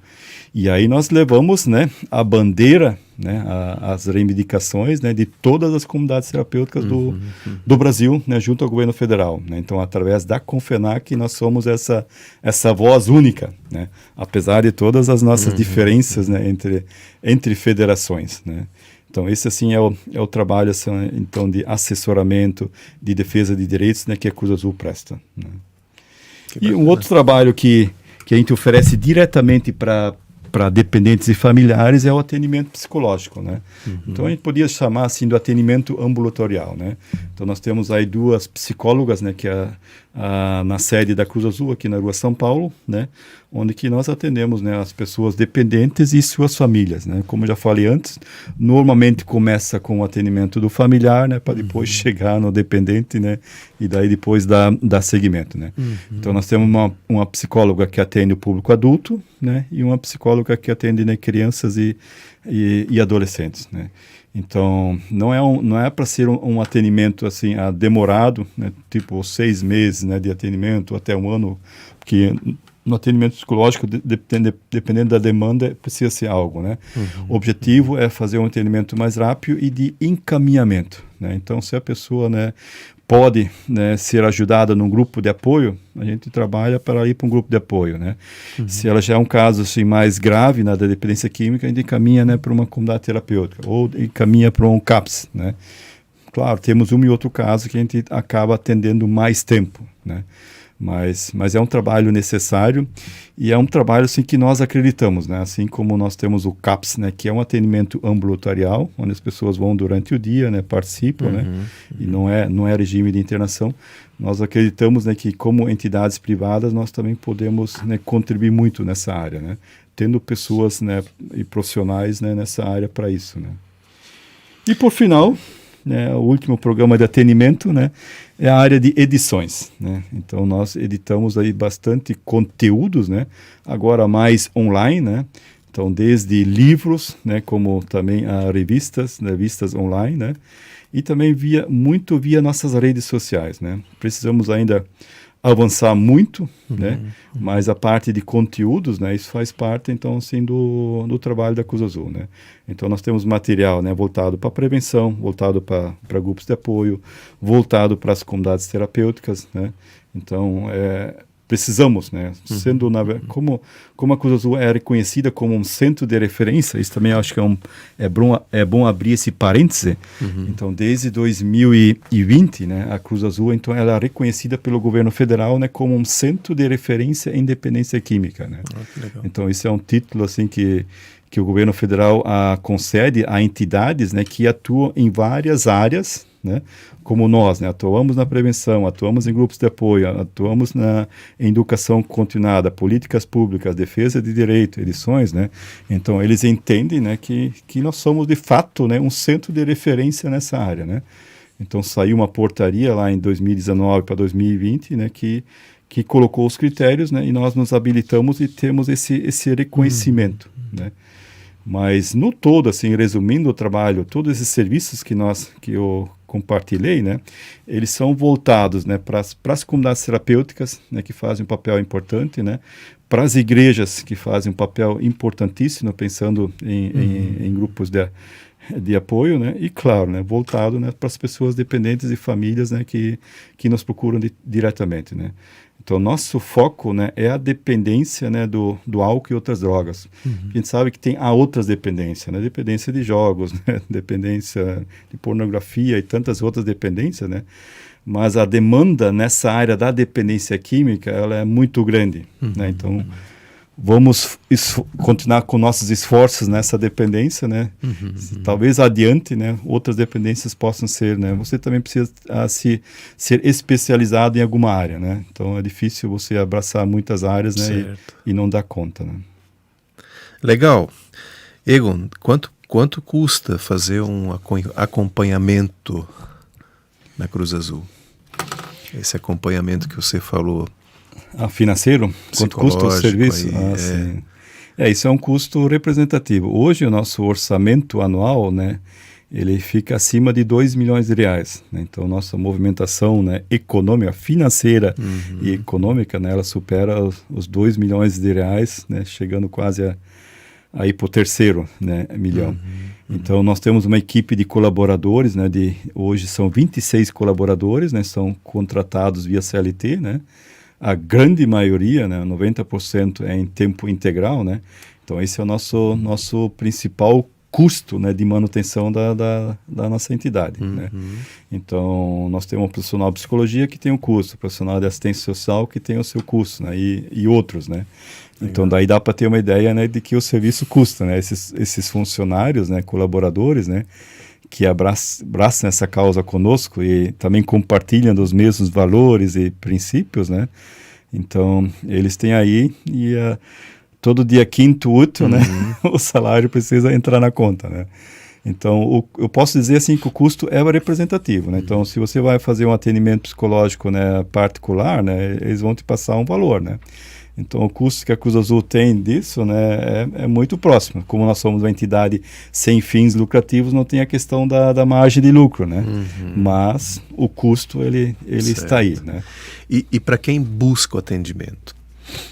E aí nós levamos, né, a bandeira, né, as reivindicações, né, de todas as comunidades terapêuticas do Brasil, né, junto ao governo federal, né? Então, através da CONFENAC, nós somos essa voz única, né, apesar de todas as nossas diferenças, né, entre federações, né? Então, esse, assim, é o trabalho, assim, então, de assessoramento, de defesa de direitos, né, que a Cruz Azul presta, né? E um outro trabalho que a gente oferece diretamente para dependentes e familiares é o atendimento psicológico, né? Então, a gente podia chamar, assim, do atendimento ambulatorial, né? Então, nós temos aí 2 psicólogas, né, que na sede da Cruz Azul, aqui na Rua São Paulo, né, onde que nós atendemos, né, as pessoas dependentes e suas famílias, né? Como eu já falei antes, normalmente começa com o atendimento do familiar, né, para depois chegar no dependente, né, e daí depois dar seguimento, né? Então, nós temos uma psicóloga que atende o público adulto, né, e uma psicóloga que atende, né, crianças e adolescentes, né? Então, não é para ser um atendimento assim demorado, né, tipo 6 meses, né, de atendimento, até 1 ano, porque no atendimento psicológico, dependendo da demanda, precisa ser algo, né? O objetivo é fazer um atendimento mais rápido e de encaminhamento, né? Então, se a pessoa, né, pode, né, ser ajudada num grupo de apoio, a gente trabalha para ir para um grupo de apoio, né? Se ela já é um caso, assim, mais grave, né, da dependência química, a gente encaminha, né, para uma comunidade terapêutica ou encaminha para um CAPS, né? Claro, temos um e outro caso que a gente acaba atendendo mais tempo, né? Mas é um trabalho necessário e é um trabalho, assim, que nós acreditamos, né? Assim como nós temos o CAPS, né, que é um atendimento ambulatorial, onde as pessoas vão durante o dia, né, participam, né? E não é regime de internação. Nós acreditamos, né, que como entidades privadas nós também podemos, né, contribuir muito nessa área, né? Tendo pessoas, né, e profissionais, né, nessa área para isso, né? E por final, né, o último programa de atendimento, né, é a área de edições, né? Então, nós editamos aí bastante conteúdos, né? Agora mais online, né? Então, desde livros, né, como também revistas, né, revistas online, né? E também muito via nossas redes sociais, né? Precisamos ainda avançar muito, né? Mas a parte de conteúdos, né, isso faz parte, então, assim, do trabalho da Cruz Azul, né? Então, nós temos material, né, voltado para prevenção, voltado para grupos de apoio, voltado para as comunidades terapêuticas, né? Então, precisamos, né, sendo como a Cruz Azul é reconhecida como um centro de referência, isso também acho que é bom abrir esse parêntese. Então, desde 2020, né, a Cruz Azul, então, ela é reconhecida pelo governo federal, né, como um centro de referência em dependência química, né? Que legal. Então, isso é um título, assim, que o governo federal concede a entidades, né, que atuam em várias áreas, né, como nós, né, atuamos na prevenção, atuamos em grupos de apoio, atuamos em educação continuada, políticas públicas, defesa de direito, edições, né? Então, eles entendem, né, que nós somos, de fato, né, um centro de referência nessa área, né? Então, saiu uma portaria lá em 2019 para 2020, né, que colocou os critérios, né, e nós nos habilitamos e temos esse reconhecimento, né? Mas, no todo, assim, resumindo o trabalho, todos esses serviços que compartilhei, né, eles são voltados, né, para as comunidades terapêuticas, né, que fazem um papel importante, né, para as igrejas que fazem um papel importantíssimo, pensando em grupos de apoio, né, e claro, né, voltado, né, para as pessoas dependentes e famílias, né, que nos procuram diretamente, né. Então, nosso foco, né, é a dependência, né, do álcool e outras drogas. A gente sabe que há outras dependências, né, dependência de jogos, né, dependência de pornografia e tantas outras dependências, né, mas a demanda nessa área da dependência química, ela é muito grande, né, então vamos continuar com nossos esforços nessa dependência, né? Talvez adiante, né? Outras dependências possam ser, né? Você também precisa ser especializado em alguma área, né? Então é difícil você abraçar muitas áreas, né? E não dar conta, né? Legal. Egon, quanto custa fazer um acompanhamento na Cruz Azul? Esse acompanhamento que você falou. Financeiro? Quanto custa o serviço? Sim. Isso é um custo representativo. Hoje o nosso orçamento anual, né, ele fica acima de R$2 milhões, né? Então nossa movimentação, né, econômica, financeira e econômica, né, ela supera os R$2 milhões, né, chegando quase a ir para o terceiro, né, milhão. Então nós temos uma equipe de colaboradores, né, hoje são 26 colaboradores, né, são contratados via CLT, né. A grande maioria, né, 90% é em tempo integral, né? Então esse é o nosso principal custo, né, de manutenção da nossa entidade, né? Então nós temos um profissional de psicologia que tem um custo, profissional de assistência social que tem o seu custo, né, e outros, né? Então daí dá para ter uma ideia, né, de que o serviço custa, né? Esses funcionários, né, colaboradores, né, que abraçam essa causa conosco e também compartilham dos mesmos valores e princípios, né? Então, eles têm aí e todo dia quinto útil, né? O salário precisa entrar na conta, né? Então, eu posso dizer assim que o custo é representativo, né? Então, se você vai fazer um atendimento psicológico, né, particular, né, eles vão te passar um valor, né? Então, o custo que a Cruz Azul tem disso, né, é muito próximo. Como nós somos uma entidade sem fins lucrativos, não tem a questão da margem de lucro, né? Mas o custo, ele está aí, né? E para quem busca o atendimento?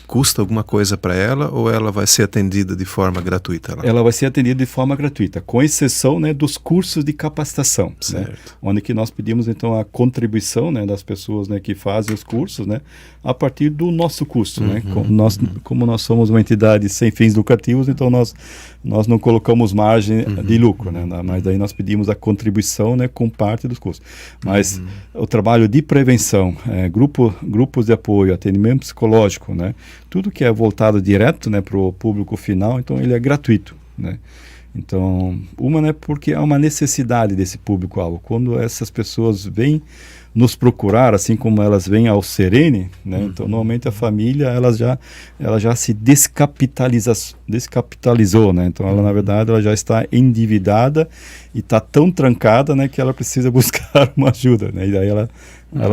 Custa alguma coisa para ela ou ela vai ser atendida de forma gratuita lá? Ela vai ser atendida de forma gratuita, com exceção, né, dos cursos de capacitação, né, onde que nós pedimos então a contribuição, né, das pessoas, né, que fazem os cursos, né, a partir do nosso custo, né? Como nós somos uma entidade sem fins lucrativos, então nós não colocamos margem de lucro, né, mas daí nós pedimos a contribuição, né, com parte dos custos. Mas o trabalho de prevenção, grupos de apoio, atendimento psicológico, né, tudo que é voltado direto, né, para o público final, então ele é gratuito, né? Então, né, porque há uma necessidade desse público-alvo. Quando essas pessoas vêm nos procurar, assim como elas vêm ao Serene, né, então normalmente a família ela já se descapitalizou, né? Então ela na verdade ela já está endividada e está tão trancada, né, que ela precisa buscar uma ajuda, né? E daí ela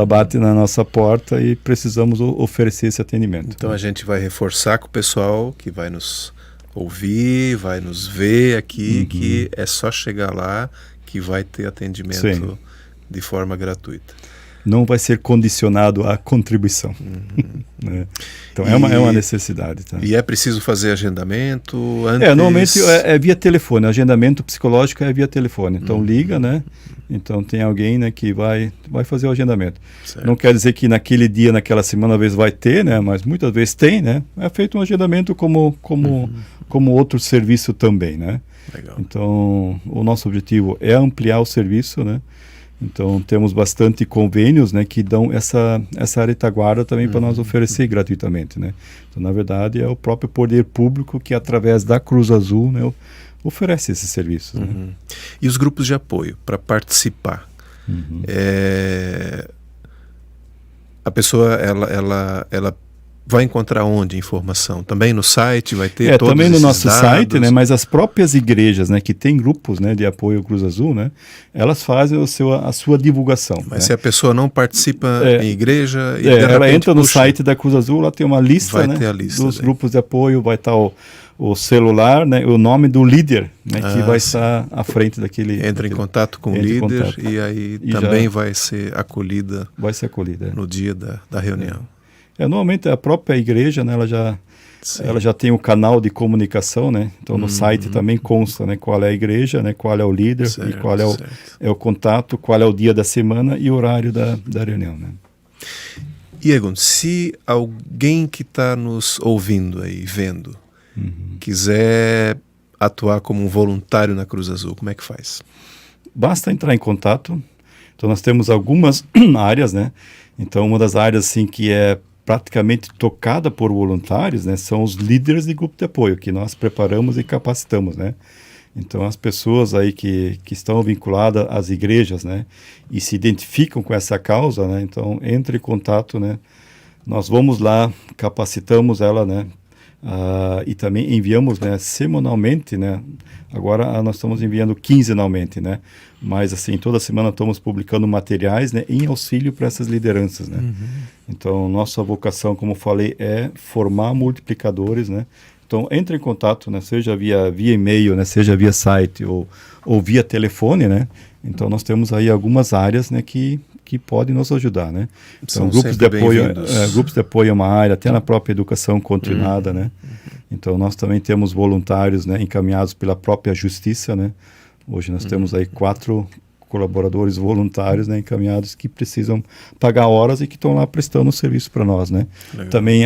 bate na nossa porta e precisamos oferecer esse atendimento. Então a gente vai reforçar com o pessoal que vai nos ouvir, vai nos ver aqui, que é só chegar lá que vai ter atendimento de forma gratuita. Não vai ser condicionado à contribuição. Né? Então é uma necessidade. Tá? E é preciso fazer agendamento antes? Normalmente é via telefone. Agendamento psicológico é via telefone. Então liga, né? Então tem alguém, né, que vai fazer o agendamento. Certo. Não quer dizer que naquele dia, naquela semana, às vezes vai ter, né? Mas muitas vezes tem, né? É feito um agendamento como outro serviço também, né? Legal. Então o nosso objetivo é ampliar o serviço, né? Então temos bastante convênios, né, que dão essa retaguarda também para nós oferecer gratuitamente, né? Então na verdade é o próprio poder público que através da Cruz Azul, né, oferece esses serviços. Né? E os grupos de apoio para participar? A pessoa ela vai encontrar onde informação? Também no site vai ter todos também no esses nosso dados? site, né? Mas as próprias igrejas, né, que tem grupos, né, de apoio ao Cruz Azul, né, elas fazem a sua divulgação. Mas né? se a pessoa não participa em igreja... E ela entra no site da Cruz Azul, lá tem uma lista, vai né, ter a lista dos daí. grupos de apoio, vai estar o celular, né, o nome do líder, né, que vai estar à frente daquele... Entra em contato com o líder e aí também vai ser acolhida, no dia da reunião. Normalmente a própria igreja, né, ela já tem o canal de comunicação, né? Então no site também consta, né, qual é a igreja, né, qual é o líder, e qual é o contato, qual é o dia da semana e o horário da reunião, né? E Egon, se alguém que está nos ouvindo aí, vendo, quiser atuar como um voluntário na Cruz Azul, como é que faz? Basta entrar em contato. Então nós temos algumas áreas, né? Então uma das áreas assim que é praticamente tocada por voluntários, né, são os líderes de grupo de apoio, que nós preparamos e capacitamos, né? Então, as pessoas aí que estão vinculadas às igrejas, né, e se identificam com essa causa, né, então, entre em contato, né, nós vamos lá, capacitamos ela, né, e também enviamos, né, semanalmente, né, agora nós estamos enviando quinzenalmente, né, mas assim, toda semana estamos publicando materiais, né, em auxílio para essas lideranças, né. Então, nossa vocação, como falei, é formar multiplicadores, né. Então, entre em contato, né, seja via e-mail, né, seja via site ou via telefone, né. Então, nós temos aí algumas áreas, né, que podem nos ajudar, né. Então, grupos de apoio é uma área, até na própria educação continuada, né. Então, nós também temos voluntários, né, encaminhados pela própria justiça, né. Hoje nós temos aí 4 colaboradores voluntários, né, encaminhados, que precisam pagar horas e que estão lá prestando serviço para nós, né. Legal. Também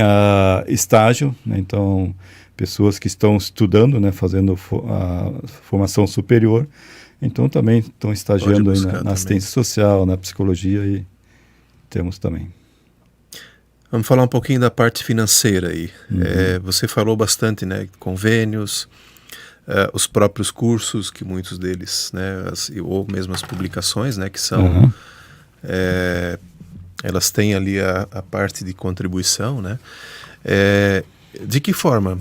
estágio, né, então pessoas que estão estudando, né, fazendo a formação superior, então também estão estagiando aí na assistência social, na psicologia, e temos também. Vamos falar um pouquinho da parte financeira aí. Você falou bastante, né, convênios, os próprios cursos, que muitos deles, né, ou mesmo as publicações, né, que são, elas têm ali a parte de contribuição, né. De que forma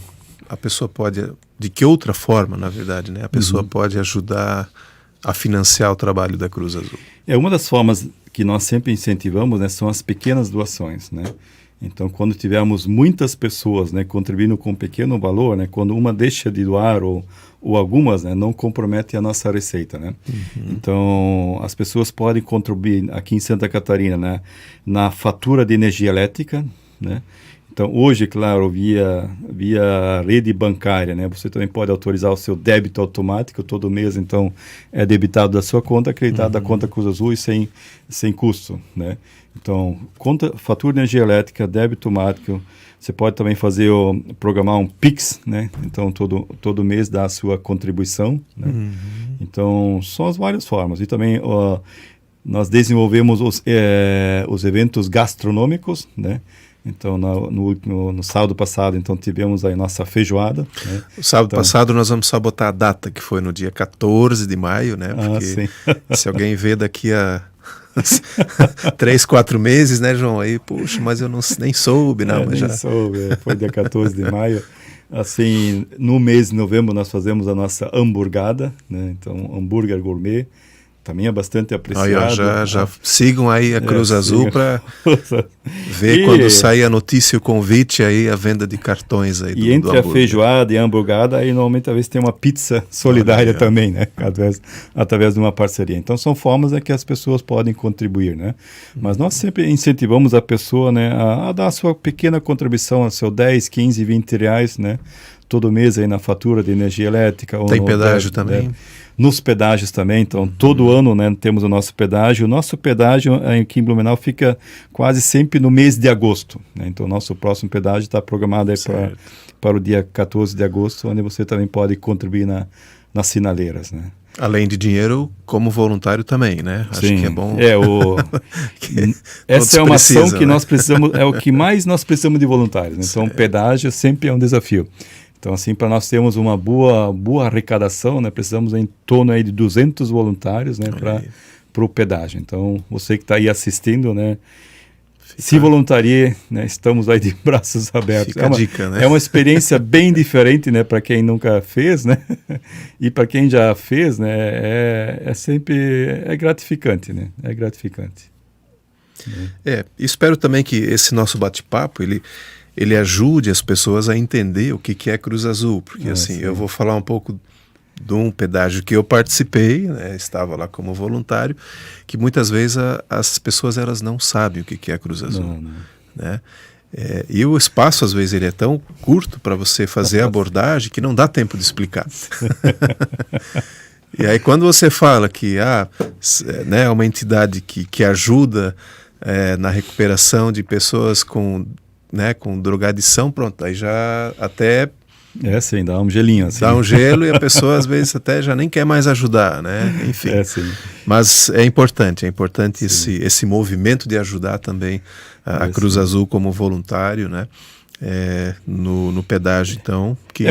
a pessoa pode, de que outra forma, na verdade, né, a pessoa pode ajudar a financiar o trabalho da Cruz Azul? Uma das formas que nós sempre incentivamos, né, são as pequenas doações, né. Então, quando tivermos muitas pessoas, né, contribuindo com um pequeno valor, né, quando uma deixa de doar ou algumas, né, não comprometem a nossa receita, né. Então, as pessoas podem contribuir aqui em Santa Catarina, né, na fatura de energia elétrica, né. Então, hoje, claro, via rede bancária, né, você também pode autorizar o seu débito automático todo mês, então é debitado da sua conta, acreditado da conta Cruz Azul e sem custo, né. Então, fatura de energia elétrica, débito automático, você pode também programar um Pix, né, então todo mês dá a sua contribuição, né. Então, são as várias formas. E também nós desenvolvemos os eventos gastronômicos, né. Então, no sábado passado, então, tivemos aí nossa feijoada, né? O sábado passado nós vamos só botar a data, que foi no dia 14 de maio, né? Porque se alguém vê daqui a 3, 4 meses, né, João? Aí, puxa, mas eu nem soube, não. Mas nem soube, foi dia 14 de maio. Assim, no mês de novembro nós fazemos a nossa hamburgada, né? Então, hambúrguer gourmet. Também é bastante apreciado. Já sigam aí a Cruz Azul para ver quando sair a notícia e o convite aí, a venda de cartões aí do entre a feijoada e a hamburgada, aí normalmente talvez tenha uma pizza solidária também, né? Através de uma parceria. Então são formas que as pessoas podem contribuir, né? Mas nós sempre incentivamos a pessoa, né, a dar a sua pequena contribuição, a seu 10, 15, 20 reais, né? Todo mês aí na fatura de energia elétrica. Tem pedágio também? Nos pedágios também, então todo ano, né, temos o nosso pedágio. O nosso pedágio aqui em Blumenau fica quase sempre no mês de agosto, né? Então o nosso próximo pedágio está programado aí para o dia 14 de agosto, onde você também pode contribuir nas sinaleiras, né? Além de dinheiro, como voluntário também, né? Acho que é bom. Essa é uma ação que nós precisamos, é o que mais nós precisamos de voluntários, né? Então o pedágio sempre é um desafio. Então, assim, para nós termos uma boa arrecadação, né, precisamos em torno aí de 200 voluntários, né, para o pedágio. Então, você que está aí assistindo, né, se voluntarie, né? Estamos aí de braços abertos. Fica a dica, né? É uma experiência bem diferente, né? Para quem nunca fez, né? E para quem já fez, né? É sempre gratificante, né? É gratificante. Espero também que esse nosso bate-papo, ele ajude as pessoas a entender o que é Cruz Azul, porque assim, eu vou falar um pouco de um pedágio que eu participei, né, estava lá como voluntário, que muitas vezes as pessoas elas não sabem o que é Cruz Azul. Não. Né? E o espaço, às vezes, ele é tão curto para você fazer a abordagem que não dá tempo de explicar. E aí quando você fala que né, é uma entidade que ajuda na recuperação de pessoas com drogadição, pronto, aí já até... sim, dá um gelinho. Assim. Dá um gelo e a pessoa às vezes até já nem quer mais ajudar, né? Enfim. Sim. Mas é importante esse movimento de ajudar também a Cruz Azul como voluntário, né? No pedágio, então. Que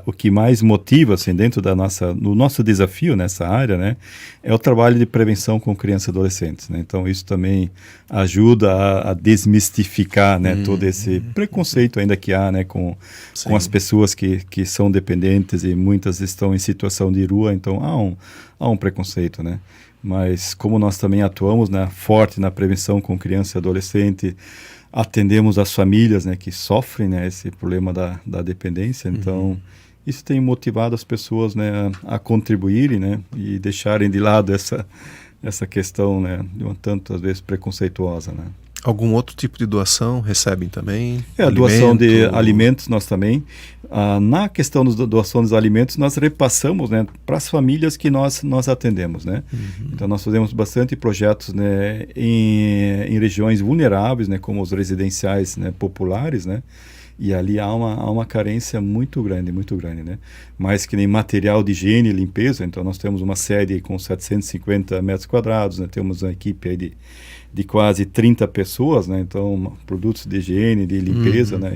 o que mais motiva assim, dentro no nosso desafio nessa área, né, é o trabalho de prevenção com crianças e adolescentes, né? Então isso também ajuda a desmistificar, né, todo esse preconceito ainda que há, né, com as pessoas que são dependentes e muitas estão em situação de rua, então há um preconceito, né? Mas como nós também atuamos, né, forte na prevenção com criança e adolescente, atendemos as famílias, né, que sofrem, né, esse problema da dependência, então isso tem motivado as pessoas, né, a contribuírem, né, e deixarem de lado essa questão, né, de uma tanto às vezes preconceituosa, né. Algum outro tipo de doação recebem também? A doação de alimentos nós também. Na questão da doação dos alimentos, nós repassamos, né, para as famílias que nós atendemos, né. Então nós fazemos bastante projetos, né, em regiões vulneráveis, né, como os residenciais, né, populares, né. E ali há uma carência muito grande, né? Mais que nem material de higiene e limpeza, então nós temos uma sede com 750 metros quadrados, né? Temos uma equipe aí de quase 30 pessoas, né? Então, produtos de higiene, de limpeza, né?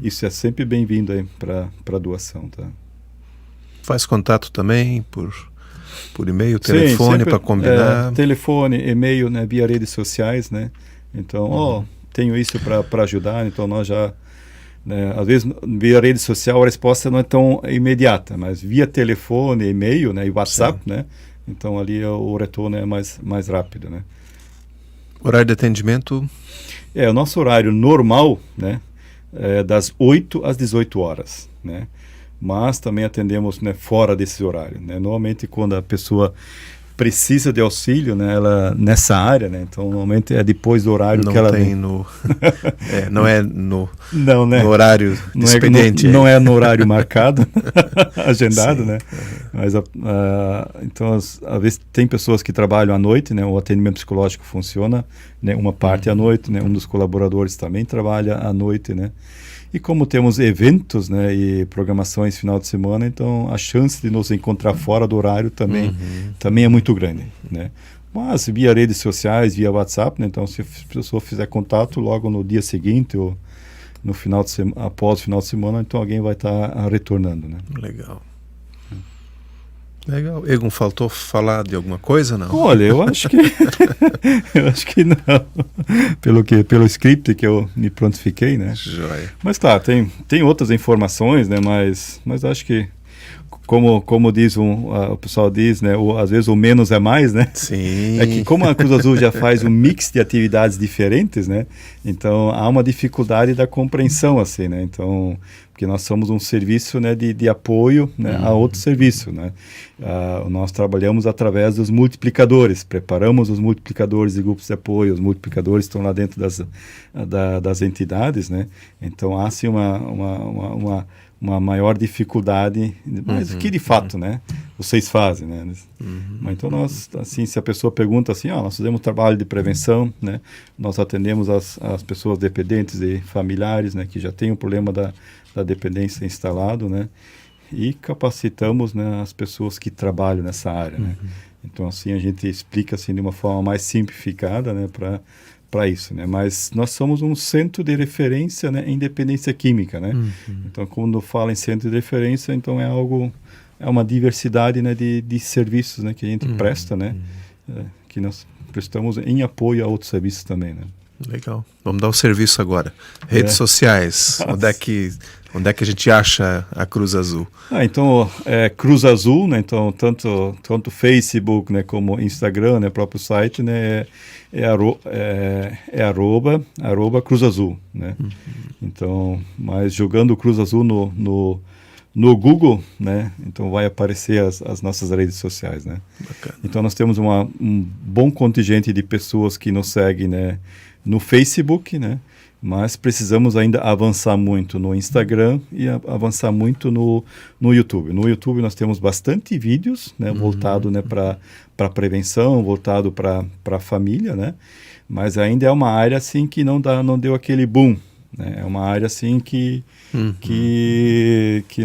Isso é sempre bem-vindo aí para doação, tá? Faz contato também por e-mail, telefone para combinar? Telefone, e-mail, né? Via redes sociais, né? Então, tenho isso para ajudar, então nós já... Né, às vezes, via rede social, a resposta não é tão imediata, mas via telefone, e-mail, né, e WhatsApp, né, então ali o retorno é mais rápido, né. Horário de atendimento? O nosso horário normal, né, é das 8 às 18 horas, né, mas também atendemos, né, fora desse horário, né, normalmente quando a pessoa precisa de auxílio, né, ela nessa área, né, então normalmente é depois do horário não que ela tem vem. Não é no né? No horário não expediente. Não é no horário marcado, agendado, né, mas então às vezes tem pessoas que trabalham à noite, né, o atendimento psicológico funciona, né, uma parte à noite, né, um dos colaboradores também trabalha à noite, né. E como temos eventos, né, e programações final de semana, então a chance de nos encontrar fora do horário também é muito grande, né? Mas via redes sociais, via WhatsApp, né, então se a pessoa fizer contato logo no dia seguinte ou no final de após o final de semana, então alguém vai estar retornando, né? Legal. Egon, faltou falar de alguma coisa, não? Olha, eu acho que não. Pelo script que eu me prontifiquei, né? Joia. Mas claro, tem outras informações, né? Mas acho que como diz o pessoal diz, né? Às vezes o menos é mais, né? Sim. É que como a Cruz Azul já faz um mix de atividades diferentes, né? Então há uma dificuldade da compreensão, assim, né? Então, porque nós somos um serviço, né, de apoio, né, a outro serviço, né? Nós trabalhamos através dos multiplicadores, preparamos os multiplicadores de grupos de apoio, os multiplicadores estão lá dentro das entidades, né? Então há sim uma maior dificuldade, mas que de fato, né, vocês fazem, né? Mas então nós, assim, se a pessoa pergunta assim, nós fazemos trabalho de prevenção, né? Nós atendemos as pessoas dependentes e familiares, né, que já têm o problema da dependência instalado, né? E capacitamos, né, as pessoas que trabalham nessa área, né? Então assim a gente explica assim de uma forma mais simplificada, né, para isso, né? Mas nós somos um centro de referência, né, em dependência química, né? Então, quando fala em centro de referência, então é uma diversidade, né, de serviços, né, que a gente presta, né? Que nós prestamos em apoio a outros serviços também, né? Legal. Vamos dar o serviço agora. Redes sociais. Onde é que a gente acha a Cruz Azul? Então, Cruz Azul, né? Então, tanto Facebook, né, como Instagram, né, próprio site, né, arroba Cruz Azul, né? Então, mas jogando Cruz Azul no Google, né? Então vai aparecer as nossas redes sociais, né? Bacana. Então nós temos um bom contingente de pessoas que nos seguem, né, no Facebook, né? Mas precisamos ainda avançar muito no Instagram e avançar muito no YouTube. No YouTube nós temos bastante vídeos, né, voltado, né, para prevenção, voltado para a família, né? Mas ainda é uma área assim que não deu aquele boom, né? É uma área assim que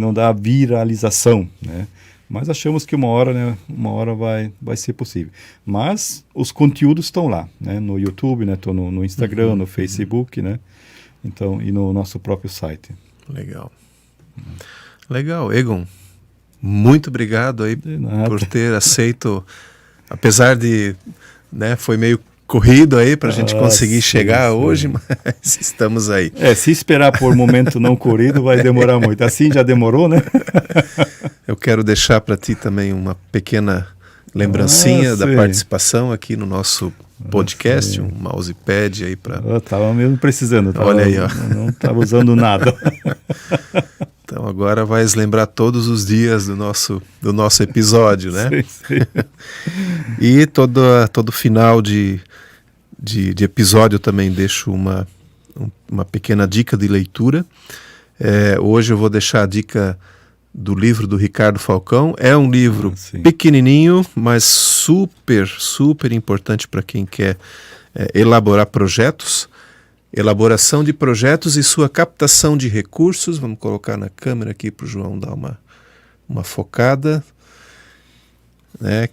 não dá viralização, né? Mas achamos que uma hora vai ser possível. Mas os conteúdos estão lá, né? No YouTube, né? Estão no Instagram, no Facebook, né? Então, e no nosso próprio site. Legal. Legal, Egon. Muito obrigado aí por ter aceito, apesar de, né, foi meio corrido aí para a gente conseguir chegar hoje, mas estamos aí. Se esperar por momento não corrido vai demorar muito. Assim já demorou, né? Eu quero deixar para ti também uma pequena lembrancinha da participação aqui no nosso podcast, um mousepad aí para... Eu estava mesmo precisando. Olha aí, ó. Não estava usando nada. Então agora vais lembrar todos os dias do nosso episódio, né? Sim. E todo final de episódio eu também deixo uma pequena dica de leitura. Hoje eu vou deixar a dica do livro do Ricardo Falcão. É um livro pequenininho, mas super, super importante para quem quer elaborar projetos. Elaboração de projetos e sua captação de recursos. Vamos colocar na câmera aqui para o João dar uma focada.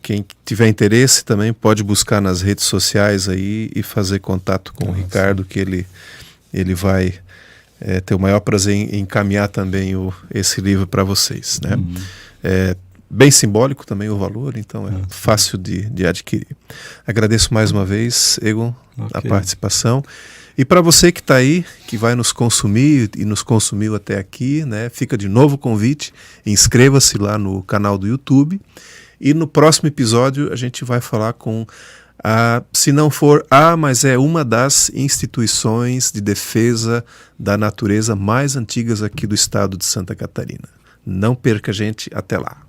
Quem tiver interesse também pode buscar nas redes sociais aí e fazer contato com o Ricardo, que ele vai ter o maior prazer em encaminhar também esse livro para vocês, né? É bem simbólico também o valor, então é fácil de adquirir. Agradeço mais uma vez, Egon, a participação. E para você que está aí, que vai nos consumir e nos consumiu até aqui, né? Fica de novo o convite, inscreva-se lá no canal do YouTube. E no próximo episódio a gente vai falar com se não for mas é uma das instituições de defesa da natureza mais antigas aqui do estado de Santa Catarina. Não perca, gente, até lá.